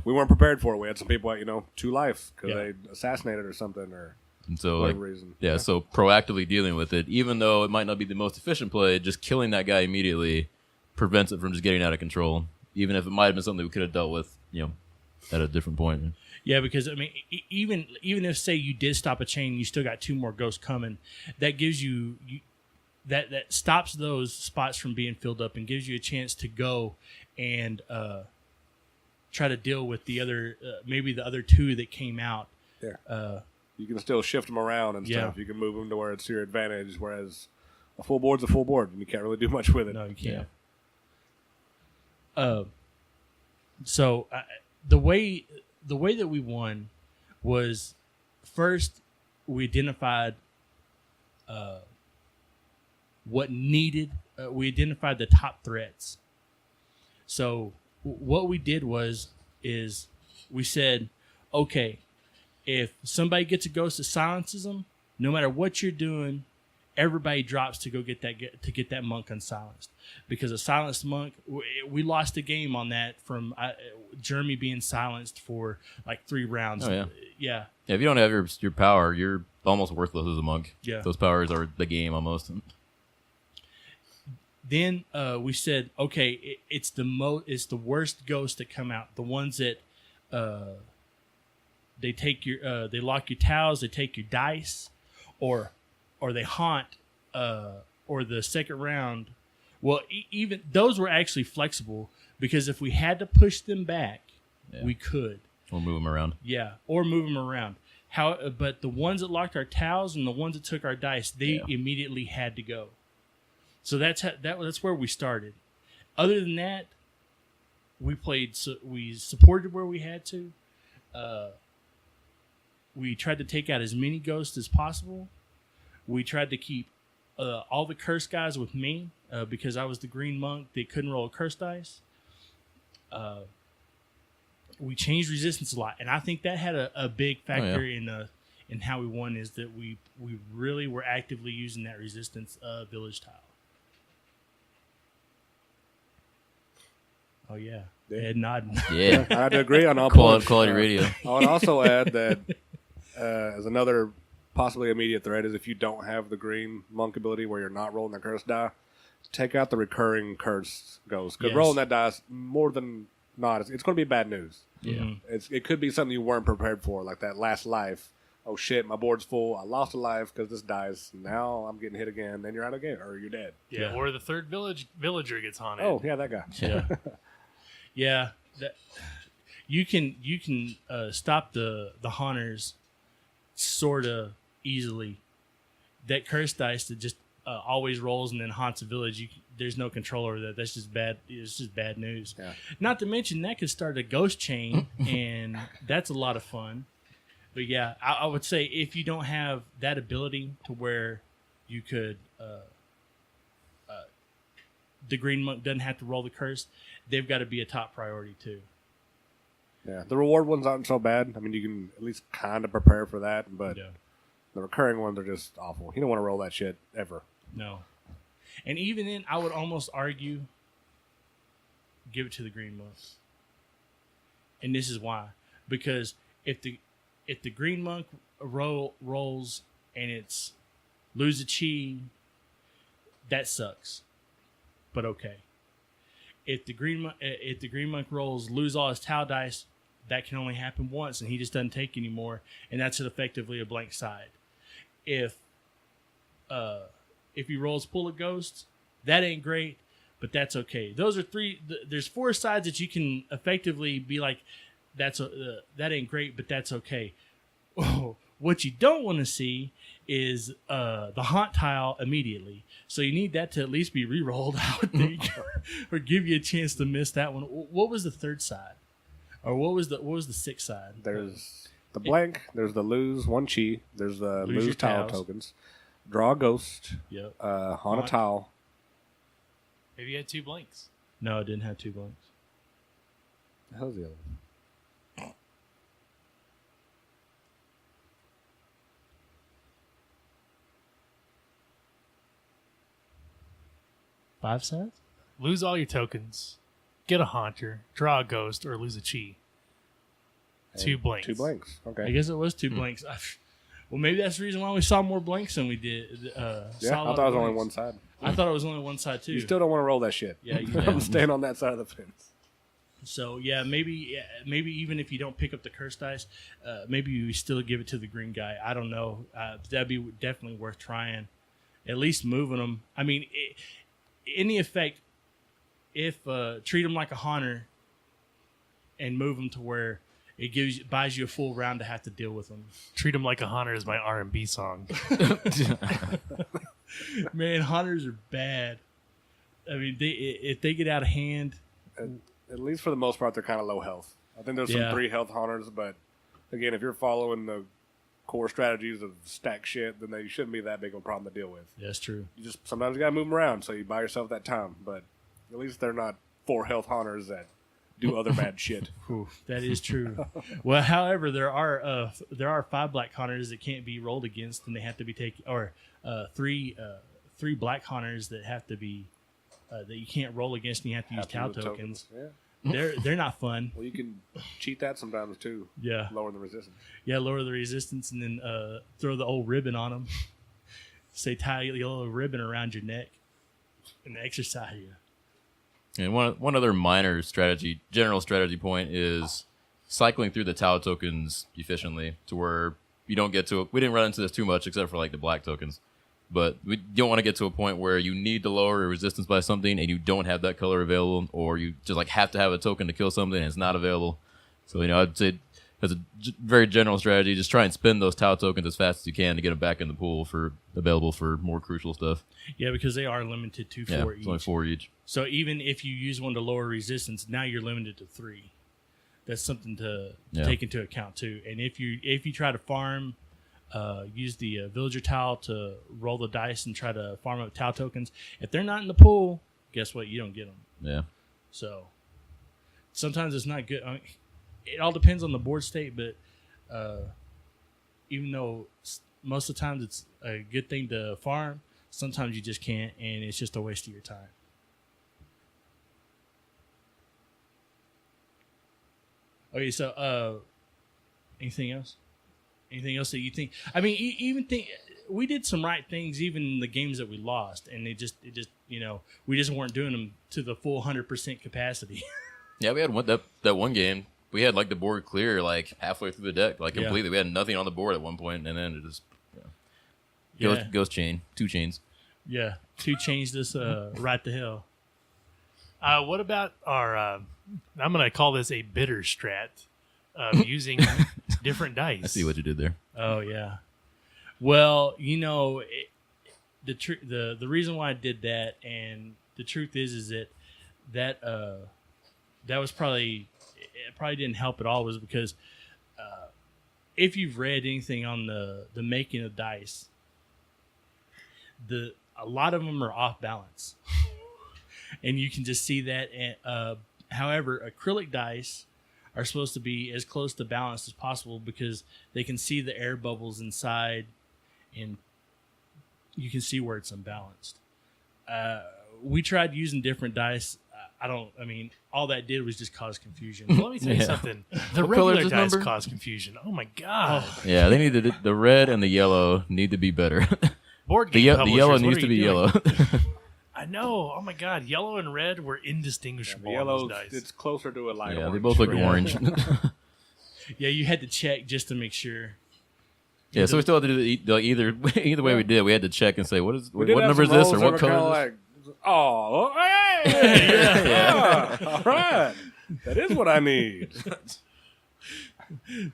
we weren't prepared for it. We had some people at 2 life because they assassinated or something, or and so whatever reason. Yeah, so proactively dealing with it, even though it might not be the most efficient play, just killing that guy immediately prevents it from just getting out of control. Even if it might have been something we could have dealt with, at a different point. Yeah, because I mean, even if say you did stop a chain, you still got 2 more ghosts coming. That gives you that stops those spots from being filled up and gives you a chance to go and try to deal with the other maybe the other 2 that came out. Yeah. You can still shift them around and stuff. You can move them to where it's to your advantage, whereas a full board's a full board, and you can't really do much with it. No, you can't. So the way that we won was, first we identified what needed. We identified the top threats. So what we did is we said, okay, if somebody gets a ghost that silences them, no matter what you're doing, everybody drops to go get that monk unsilenced. Because a silenced monk, we lost a game on that from Jeremy being silenced for like 3 rounds. Oh, yeah. Yeah. If you don't have your power, you're almost worthless as a monk. Yeah. Those powers are the game almost. Then we said, okay, it's the worst ghosts that come out. The ones that they take they lock your towels, they take your dice, or they haunt, or the second round. Well, even those were actually flexible because if we had to push them back, we could. Or move them around. Yeah, or move them around. But the ones that locked our towels and the ones that took our dice, they immediately had to go. So that's where we started. Other than that, we supported where we had to. We tried to take out as many ghosts as possible. We tried to keep all the curse guys with me because I was the green monk that couldn't roll a curse dice. We changed resistance a lot, and I think that had a big factor in how we won. Is that we really were actively using that resistance village tile. Oh yeah, Ed nodding. Yeah, I had to agree on all quality points. radio. I would also add that as another possibly immediate threat is if you don't have the green monk ability where you're not rolling the curse die, take out the recurring curse ghost. Because rolling that dice more than not, it's going to be bad news. Yeah, it could be something you weren't prepared for, like that last life. Oh shit, my board's full. I lost a life because this dies. Now I'm getting hit again. Then you're out of game or you're dead. Yeah, or the third villager gets haunted. Oh yeah, that guy. Yeah. Yeah, you can stop the haunters sort of easily. That curse dice that just always rolls and then haunts a village. There's no control over that. That's just bad. It's just bad news. Yeah. Not to mention that could start a ghost chain, and that's a lot of fun. But yeah, I would say if you don't have that ability to where you could the Green Monk doesn't have to roll the curse, they've got to be a top priority too. Yeah, the reward ones aren't so bad. I mean, you can at least kind of prepare for that, but the recurring ones are just awful. You don't want to roll that shit ever. No. And even then, I would almost argue give it to the Green Monk. And this is why. Because if the Green Monk rolls and it's lose a chi, that sucks. But okay. If the Green Monk rolls lose all his Tau dice, that can only happen once, and he just doesn't take anymore, and that's effectively a blank side. If he rolls pull a ghost, that ain't great, but that's okay. Those are three. There's 4 sides that you can effectively be like, that ain't great, but that's okay. What you don't want to see is the haunt tile immediately. So you need that to at least be re-rolled, I would think, or give you a chance to miss that one. What was the 3rd side? Or what was the 6th side? There's the blank. There's the lose 1 chi. There's the Lose your lose tile tiles. tokens. Draw a ghost. Yep. Haunt a tile. Maybe you had 2 blanks. No, it didn't have 2 blanks. The hell's the other one? 5 sides? Lose all your tokens, get a haunter, draw a ghost, or lose a chi. 2 blanks. 2 blanks. I Okay. guess it was 2 blanks. Well, maybe that's the reason why we saw more blanks than we did. Yeah, I thought it was only one side. I thought it was only one side too. You still don't want to roll that shit. Yeah, you I'm staying on that side of the fence. So yeah, maybe even if you don't pick up the curse dice, maybe you still give it to the green guy. I don't know. That'd be definitely worth trying. At least moving them. I mean, in the effect, if treat them like a haunter and move them to where it buys you a full round to have to deal with them. Treat them like a haunter is my R&B song. Man, haunters are bad. I mean, if they get out of hand, At least for the most part, they're kind of low health. I think there's some Yeah. 3 health haunters, but again, if you're following the core strategies of stack shit, then they shouldn't be that big of a problem to deal with. that's true. You just sometimes you gotta move them around, so you buy yourself that time. But at least they're not 4 health haunters that do other bad shit. Whew, that is true. Well, however, there are 5 black hunters that can't be rolled against, and they have to be taken, or 3 black hunters that have to be that you can't roll against, and you have to use Have to Tau use tokens. Yeah. They're not fun. Well, you can cheat that sometimes too. Yeah, Lower the resistance. yeah. Lower the resistance, and then throw the old ribbon on them. Say tie the old ribbon around your neck, and exercise you. And one other minor general strategy point is cycling through the Tau tokens efficiently to where you don't get to. We didn't run into this too much except for like the black tokens, but we don't want to get to a point where you need to lower your resistance by something and you don't have that color available, or you just like have to have a token to kill something and it's not available. So I'd say as a very general strategy, just try and spend those Tau tokens as fast as you can to get them back in the pool available for more crucial stuff. Yeah, because they are limited to 4 It's each. only 4 each. So even if you use one to lower resistance, now you're limited to 3. That's something to take into account too. And if you try to farm, use the villager tile to roll the dice and try to farm up Tau tokens. If they're not in the pool, guess what? You don't get them. Yeah. So sometimes it's not good. I mean, it all depends on the board state, but even though most of the times it's a good thing to farm, sometimes you just can't, and it's just a waste of your time. Okay, so anything else? Anything else that you think? I mean, even think we did some right things, even in the games that we lost, and it just we just weren't doing them to the full 100% capacity. Yeah, we had that one game. We had like the board clear like halfway through the deck, like completely. We had nothing on the board at one point, and then it just goes chain, 2 chains. Yeah, 2 changed us right to hell. What about our? I'm going to call this a bitter strat of using different dice. I see what you did there. Oh yeah. Well, the reason why I did that, and the truth is that was probably didn't help at all, was because if you've read anything on the making of dice, a lot of them are off balance. and you can just see that. However, acrylic dice are supposed to be as close to balanced as possible because they can see the air bubbles inside, and you can see where it's unbalanced. We tried using different dice. All that did was just cause confusion. Let me tell you something. The What color regular is this dice number? cause confusion. Oh my god. Yeah, they need the red and the yellow need to be better. Board the game the yellow publishers, what needs are to you be doing? yellow. I know. Oh my god, yellow and red were The indistinguishable yellow, on those dice. it's closer to a light Yeah, orange. they both look Yeah. orange. Yeah, you had to check just to make sure. Yeah, so we still had to do either way we did. We had to check and say what We did have number is some this or rolls that what were color kinda is this? like, oh, hey! Yeah. All right. That is what I need.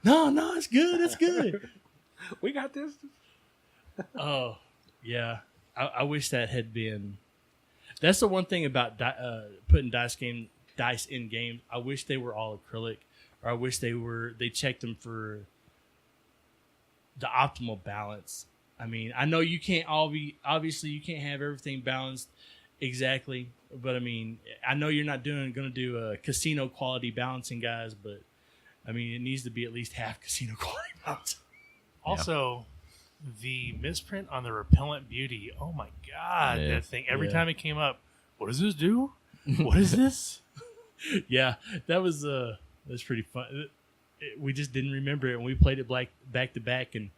No, it's good. It's good. We got this. Oh, yeah. I wish that had been. That's the one thing about putting dice in games. I wish they were all acrylic, or I wish they checked them for the optimal balance. I mean, I know you can't obviously you can't have everything balanced exactly, but I mean, I know you're not going to do a casino quality balancing, guys, but I mean, it needs to be at least half casino quality balance. Also, the misprint on the repellent beauty. Oh my god, Yeah. that thing! Every Yeah. time it came up, what does this do? What is this? Yeah, that's pretty fun. We just didn't remember it, and we played it back to back, and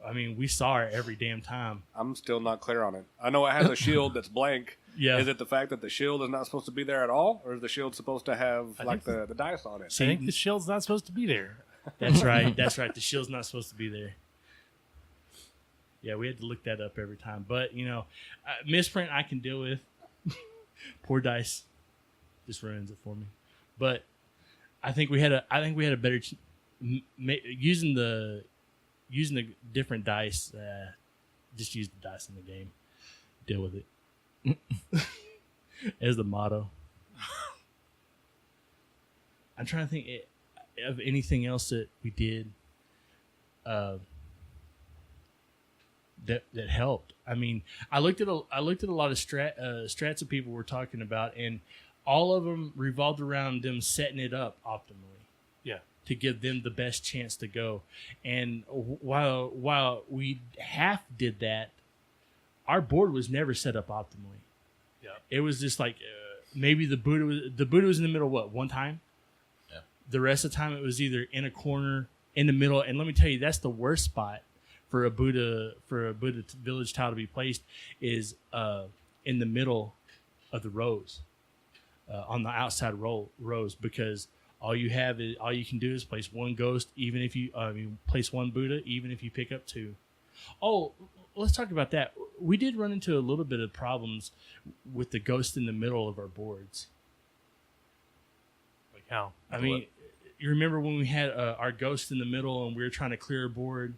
I mean, we saw it every damn time. I'm still not clear on it. I know it has a shield that's blank. Yeah. Is it the fact that the shield is not supposed to be there at all, or is the shield supposed to have I like think the dice on it? See, I think the shield's not supposed to be there. That's right. That's right. The shield's not supposed to be there. Yeah, we had to look that up every time. But misprint I can deal with. Poor dice just ruins it for me. But I think we had a better using the different dice. Just use the dice in the game. Deal with it. As the motto. I'm trying to think of anything else that we did that helped. I mean, I looked at a lot of strats that people were talking about, and all of them revolved around them setting it up optimally. Yeah. To give them the best chance to go. And while we half did that, our board was never set up optimally. Yeah. It was just like maybe the Buddha was in the middle one time. Yeah. The rest of the time it was either in a corner, in the middle, and let me tell you, that's the worst spot for a Buddha village tile to be placed is in the middle of the rows, on the outside rows, because all you can do is place one ghost, even if you place one Buddha, even if you pick up two. Oh, let's talk about that. We did run into a little bit of problems with the ghost in the middle of our boards. Like how? I mean, you remember when we had our ghost in the middle and we were trying to clear a board?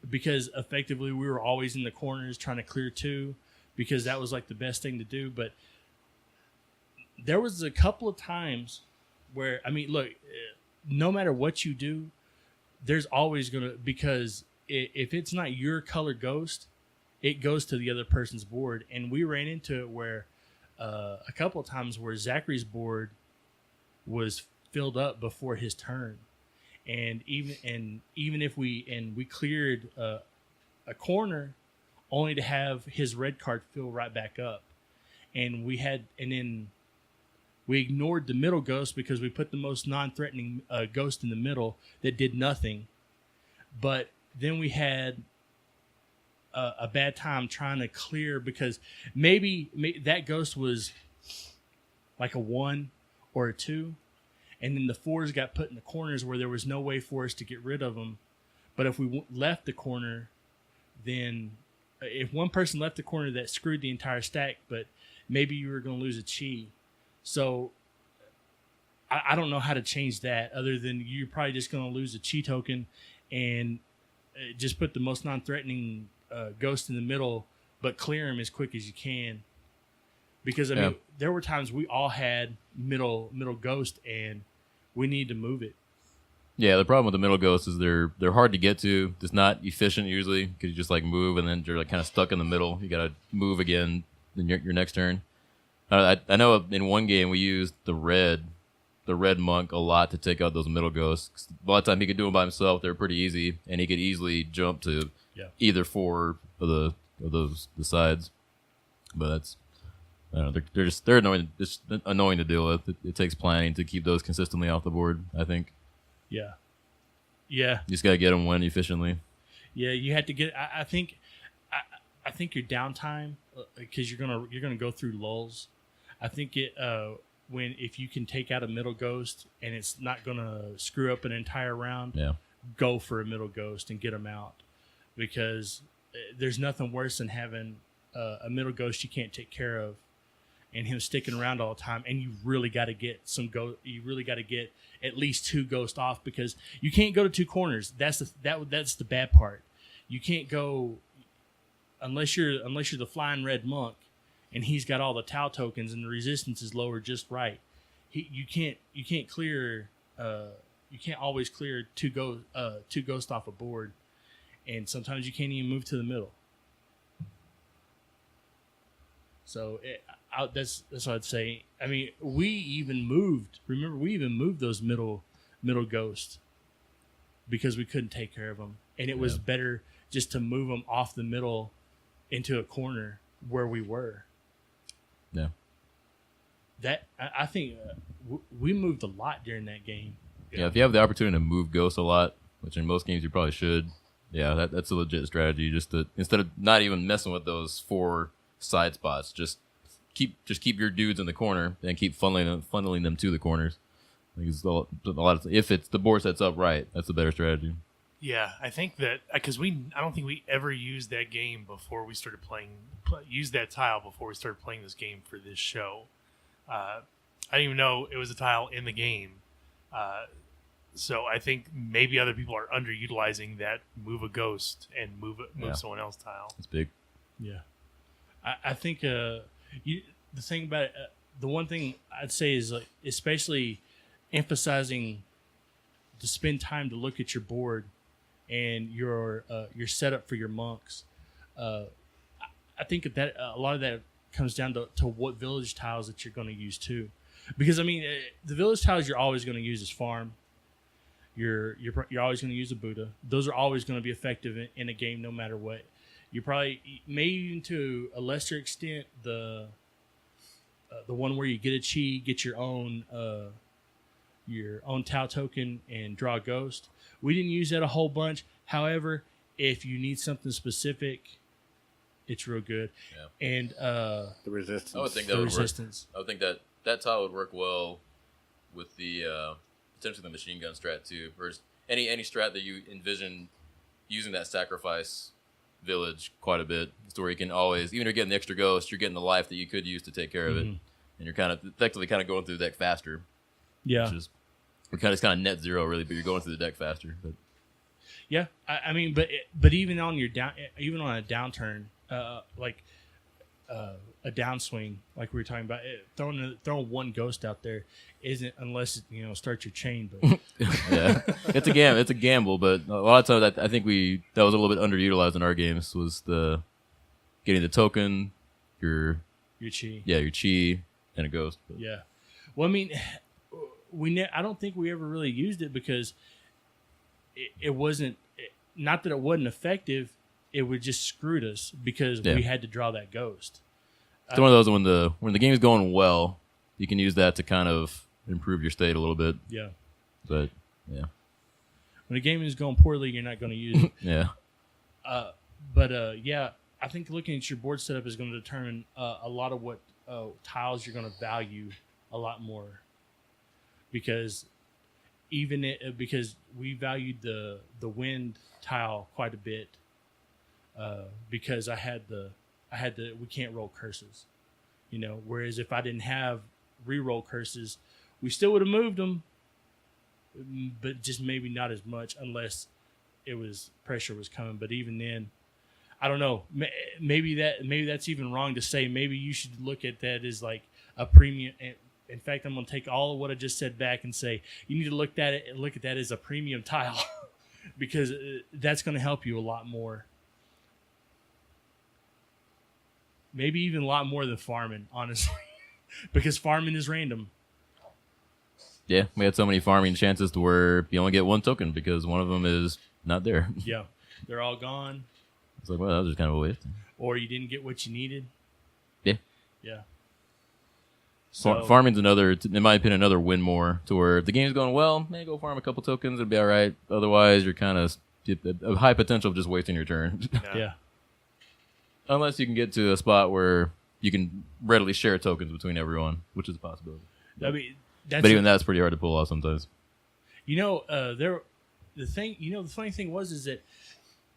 Because effectively we were always in the corners trying to clear two, because that was like the best thing to do. But there was a couple of times where, I mean, look, no matter what you do, there's always going to, because if it's not your color ghost, it goes to the other person's board. And we ran into it where a couple of times where Zachary's board was filled up before his turn. And even if we cleared a corner, only to have his red card fill right back up, and then we ignored the middle ghost because we put the most non-threatening ghost in the middle that did nothing. But then we had a bad time trying to clear, because maybe that ghost was like a 1 or a 2. And then the 4s got put in the corners where there was no way for us to get rid of them. But if we left the corner, then if one person left the corner, that screwed the entire stack. But maybe you were going to lose a chi. So I don't know how to change that, other than you're probably just going to lose a chi token and just put the most non-threatening ghost in the middle, but clear him as quick as you can. Because I mean, there were times we all had middle ghost, and we need to move it. Yeah, the problem with the middle ghosts is they're hard to get to. It's not efficient usually because you just like move and then you're like kind of stuck in the middle. You gotta move again in your next turn. I know in one game we used the red monk a lot to take out those middle ghosts. 'Cause a lot of time he could do them by himself. They were pretty easy, and he could easily jump to either 4 of the sides. But that's I don't know, they're annoying. Just annoying to deal with. It takes planning to keep those consistently off the board, I think. Yeah. You just gotta get them when efficiently. Yeah, you had to get. I think your downtime because you're gonna go through lulls. I think if you can take out a middle ghost and it's not gonna screw up an entire round. Yeah. Go for a middle ghost and get them out because there's nothing worse than having a middle ghost you can't take care of and him sticking around all the time, and you really got to get you really got to get at least 2 ghosts off because you can't go to 2 corners. That's the bad part. You can't go unless you're the flying red monk, and he's got all the Tau tokens and the resistance is lower just right. You can't clear. You can't always clear 2 ghosts off a board, and sometimes you can't even move to the middle. So that's what I'd say. I mean, we even moved those middle ghosts because we couldn't take care of them, and it was better just to move them off the middle into a corner where we were. Yeah. That I think we moved a lot during that game. Yeah, if you have the opportunity to move ghosts a lot, which in most games you probably should, that's a legit strategy. Just to instead of not even messing with those 4 side spots, just keep your dudes in the corner and keep funneling them to the corners. Like it's a lot of if it's the board sets up right, that's a better strategy. Yeah, I think that because I don't think we ever used that game before we started used that tile before we started playing this game for this show. I didn't even know it was a tile in the game. So I think maybe other people are underutilizing that move a ghost and move someone else tile. It's big. Yeah, I think the thing about it, the one thing I'd say is like especially emphasizing to spend time to look at your board and your setup for your monks. I think that a lot of that comes down to what village tiles that you're going to use too, because I mean the village tiles you're always going to use is farm. You're always going to use a Buddha. Those are always going to be effective in a game no matter what. You probably maybe even to a lesser extent the one where you get a chi, get your own Tau token and draw a ghost. We didn't use that a whole bunch. However, if you need something specific, it's real good. Yeah. And the resistance. I would think that would work. I would think that tile would work well with the potentially the machine gun strat too, or any strat that you envision using that sacrifice village quite a bit. It's where you can always, even if you're getting the extra ghost, you're getting the life that you could use to take care of it, and you're kind of effectively going through the deck faster. Yeah, which is it's kind of net zero really, but you're going through the deck faster. But yeah, I mean, but even on a downturn, like a downswing, like we were talking about, throwing one ghost out there isn't unless start your chain. But yeah, it's a gamble. But a lot of times, I think that was a little bit underutilized in our games. Was the getting the token, your chi, your chi, and a ghost. But. Yeah, well, I mean, I don't think we ever really used it because it wasn't. Not that it wasn't effective. It would just screwed us because we had to draw that ghost. It's one of those when the game's going well, you can use that to kind of improve your state a little bit. Yeah. But yeah. When the game is going poorly, you're not going to use it. Yeah. Yeah, I think looking at your board setup is going to determine a lot of what tiles you're going to value a lot more. Because because we valued the wind tile quite a bit. Because I had the we can't roll curses, whereas if I didn't have re-roll curses, we still would have moved them, but just maybe not as much unless pressure was coming. But even then, I don't know. Maybe that's even wrong to say. Maybe you should look at that as like a premium. in fact, I'm going to take all of what I just said back and say you need to look at that as a premium tile because that's going to help you a lot more. Maybe even a lot more than farming, honestly, because farming is random. Yeah, we had so many farming chances to where you only get one token because one of them is not there. Yeah, they're all gone. It's like, well, that was just kind of a waste. Or you didn't get what you needed. Yeah. Yeah. Farming's another, in my opinion, another win more to where if the game's going well, go farm a couple tokens, it'll be all right. Otherwise, you're kind of a high potential of just wasting your turn. Yeah. Unless you can get to a spot where you can readily share tokens between everyone, which is a possibility. I mean, but even that's pretty hard to pull off sometimes. The funny thing is that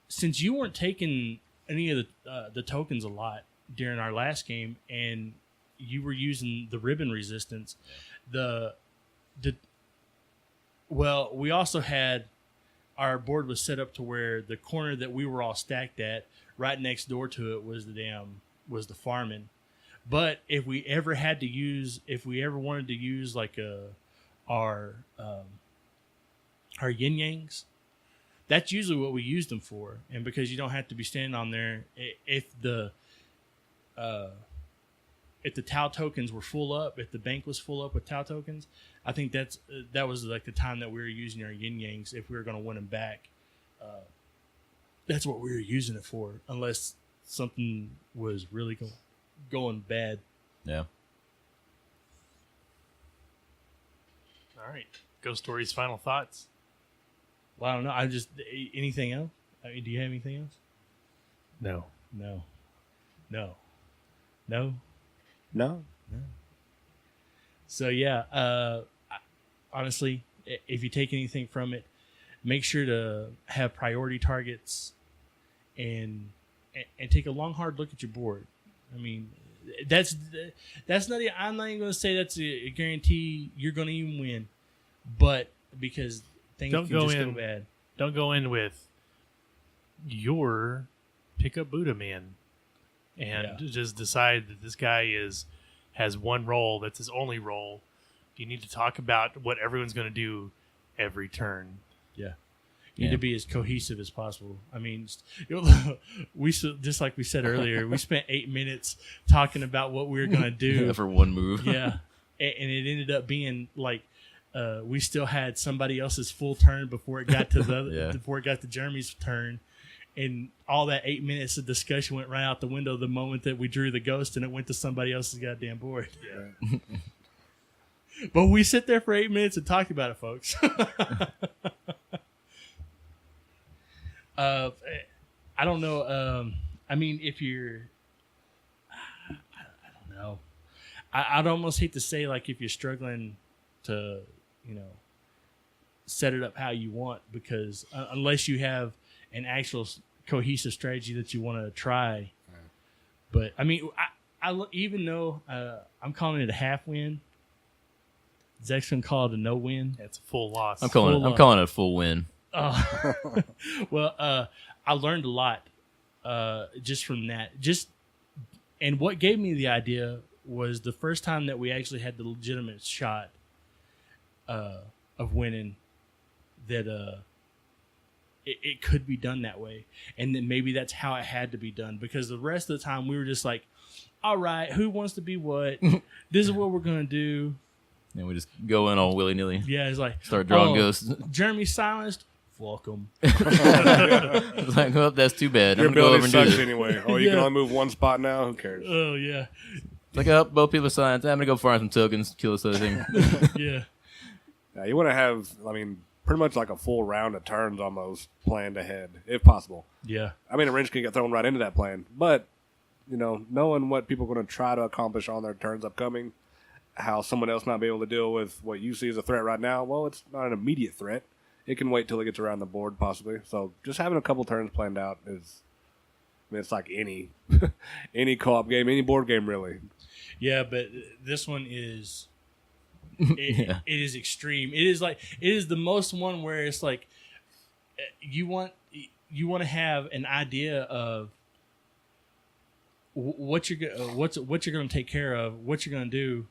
since you weren't taking any of the tokens a lot during our last game, and you were using the ribbon resistance, we also had our board was set up to where the corner that we were all stacked at, right next door to it was the farming. But if we ever wanted to use like our yin yangs, that's usually what we used them for. And because you don't have to be standing on there, if the Tau tokens were full up, if the bank was full up with Tau tokens, I think that was like the time that we were using our yin yangs. If we were going to win them back, that's what we were using it for, unless something was really going bad. Yeah. All right. Ghost Stories, final thoughts? Well, I don't know. Anything else? I mean, do you have anything else? No. So, yeah, honestly, if you take anything from it, make sure to have priority targets and take a long, hard look at your board. I mean, that's not. I'm not even going to say that's a guarantee you're going to even win, but because things can just go bad. Don't go in with your pickup Buddha man, and just decide that this guy has one role that's his only role. You need to talk about what everyone's going to do every turn. Yeah. You need to be as cohesive as possible. I mean, we just like we said earlier, we spent 8 minutes talking about what we were going to do for one move. Yeah, and it ended up being like we still had somebody else's full turn before it got to before it got to Jeremy's turn, and all that 8 minutes of discussion went right out the window the moment that we drew the ghost and it went to somebody else's goddamn board. Yeah. But we sit there for 8 minutes and talked about it, folks. I don't know. I mean, if you're, I don't know. I'd almost hate to say like if you're struggling to, set it up how you want, because unless you have an actual cohesive strategy that you want to try. But I mean, I even though I'm calling it a half win, Zach's gonna call it a no win. It's a full loss. I'm calling it a full win. Well, I learned a lot just from that. And what gave me the idea was the first time that we actually had the legitimate shot of winning, that it could be done that way, and then maybe that's how it had to be done, because the rest of the time we were just like, all right, who wants to be what? This is what we're gonna do. And we just go in all willy-nilly. Yeah, it's like start drawing ghosts. Jeremy silenced. Fuck him. It's like, well, that's too bad. Your I'm gonna go over ability and do sucks this. anyway. Oh, you can only move one spot now. Who cares? Oh yeah. It's like, oh, both people are silenced. I'm gonna go farm some tokens, kill this other thing. Yeah. Yeah, you want to have, I mean, pretty much like a full round of turns almost planned ahead, if possible. Yeah. I mean, a wrench can get thrown right into that plan, but knowing what people are going to try to accomplish on their turns upcoming, how someone else might be able to deal with what you see as a threat right now. Well, it's not an immediate threat. It can wait till it gets around the board, possibly. So just having a couple turns planned out is, I mean, it's like any any co-op game, any board game, really. Yeah, but this one is it is extreme. It is the most one where it's like you want to have an idea of what you're going to take care of, what you're going to do,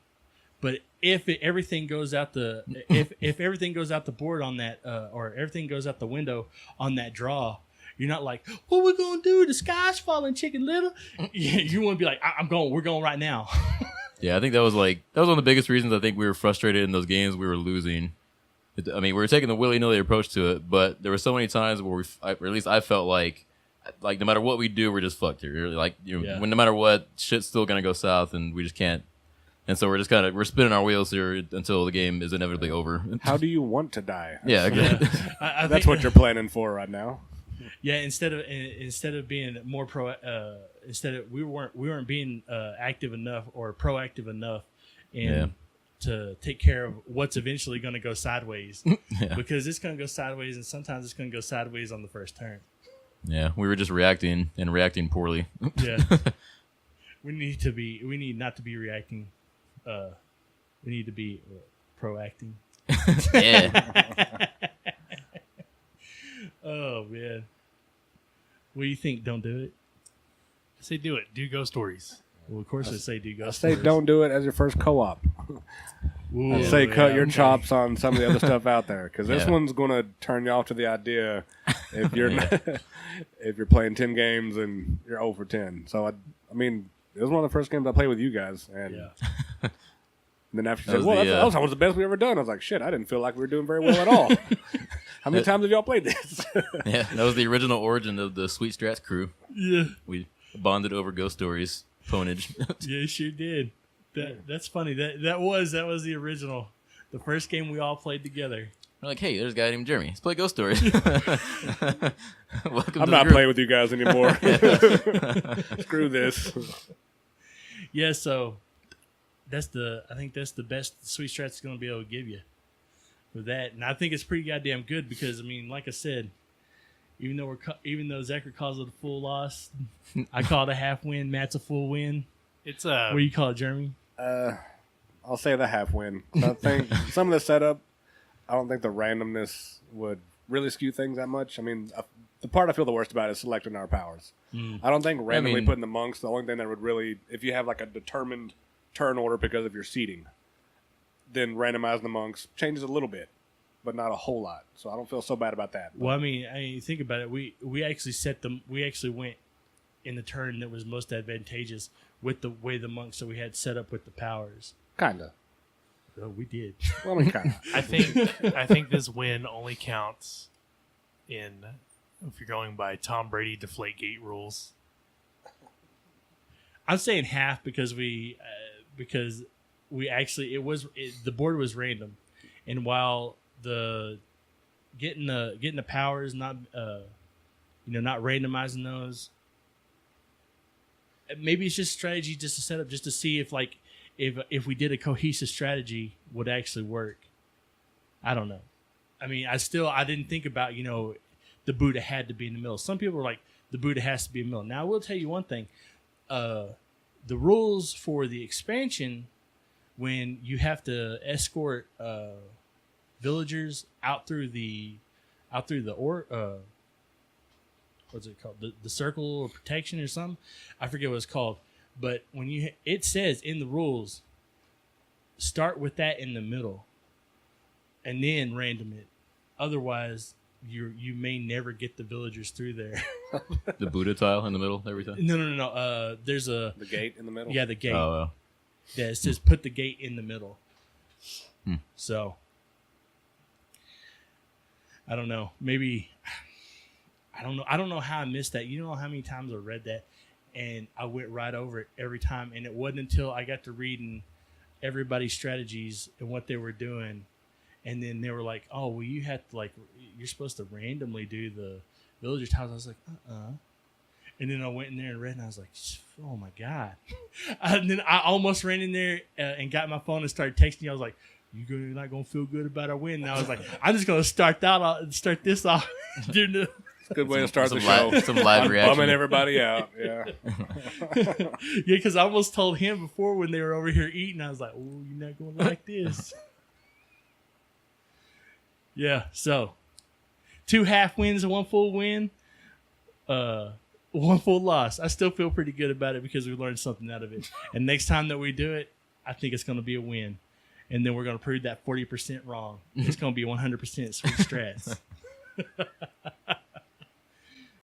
But if everything goes out the if everything goes out the board on that or everything goes out the window on that draw, you're not like, what we gonna do? The sky's falling, Chicken Little. You want to be like, I'm going. We're going right now. Yeah, I think that was one of the biggest reasons I think we were frustrated in those games we were losing. I mean, we were taking the willy-nilly approach to it, but there were so many times where or at least I felt like no matter what we do, we're just fucked here. When no matter what, shit's still gonna go south, and we just can't. And so we're just we're spinning our wheels here until the game is inevitably over. How do you want to die? Yeah, exactly. That's what you're planning for right now. Yeah, instead of being more we weren't being active enough or proactive enough to take care of what's eventually going to go sideways. Because it's going to go sideways, and sometimes it's going to go sideways on the first turn. Yeah, we were just reacting poorly. Yeah, we need not to be reacting. We need to be proacting. Yeah. Oh man, what do you think? Don't do it. I say do it. Do ghost stories. Well, of course I say do I ghost say stories. don't do it as your first co-op. Ooh, I say cut your okay. chops on some of the other stuff out there, because this Yeah. one's going to turn you off to the idea if you're if you're playing 10 games and you're 0 for 10. So I mean, it was one of the first games I played with you guys, and Yeah. then after you That said, was "Well, the, that was the best we ever done," I was like, "Shit, I didn't feel like we were doing very well at all." How many times have y'all played this? Yeah, that was the original origin of the Sweet Strats crew. Yeah. We bonded over ghost stories, ponage. Yeah, sure did. That's funny. That was the original. The first game we all played together. We're like, hey, there's a guy named Jeremy. Let's play ghost stories. Welcome I'm to not the group. playing with you guys anymore. Screw this. Yeah, so I think that's the best Sweet Strats is going to be able to give you with that, and I think it's pretty goddamn good because I mean, like I said, even though Zachary calls it a full loss, I call it a half win. Matt's a full win. It's What do you call it, Jeremy? I'll say the half win. I think some of the setup, I don't think the randomness would really skew things that much. I mean, the part I feel the worst about is selecting our powers. I don't think randomly putting the monks, the only thing that would really, if you have like a determined turn order because of your seating, then randomizing the monks changes a little bit, but not a whole lot. So I don't feel so bad about that. Well, I mean, think about it. We actually set them. We actually went in the turn that was most advantageous with the way the monks that we had set up with the powers. Kinda. Oh, we did. Well, I mean, kinda. I think this win only counts in if you're going by Tom Brady Deflategate rules. I'm saying half because we actually the board was random, and while the getting the powers not not randomizing those, maybe it's just strategy just to set up just to see if we did a cohesive strategy would actually work. I don't know. I mean, I didn't think about the Buddha had to be in the middle. Some people are like the Buddha has to be in the middle. Now I will tell you one thing. The rules for the expansion, when you have to escort villagers out through the what's it called, the circle of protection or something, I forget what it's called, but when it says in the rules, start with that in the middle and then random it, otherwise you may never get the villagers through there. The Buddha tile in the middle every time? No. There's the gate in the middle? Yeah, the gate. Oh, Yeah, it says put the gate in the middle. So, I don't know. Maybe, I don't know. I don't know how I missed that. You know how many times I read that, and I went right over it every time. And it wasn't until I got to reading everybody's strategies and what they were doing, and then they were like, "Oh, well, you have to you're supposed to randomly do the villager tiles." I was like, And then I went in there and read, and I was like, "Oh my god!" And then I almost ran in there and got my phone and started texting you. I was like, "You're not gonna feel good about our win." And I was like, "I'm just gonna start this off." During the It's a good way to start the some show. some live I'm reaction. bumming everybody out. Yeah. Yeah, because I almost told him before when they were over here eating, I was like, "Oh, you're not gonna like this." Yeah. So, 2 half wins and 1 full win. 1 full loss. I still feel pretty good about it because we learned something out of it. And next time that we do it, I think it's going to be a win. and then we're going to prove that 40% wrong. It's going to be 100% sweet strats.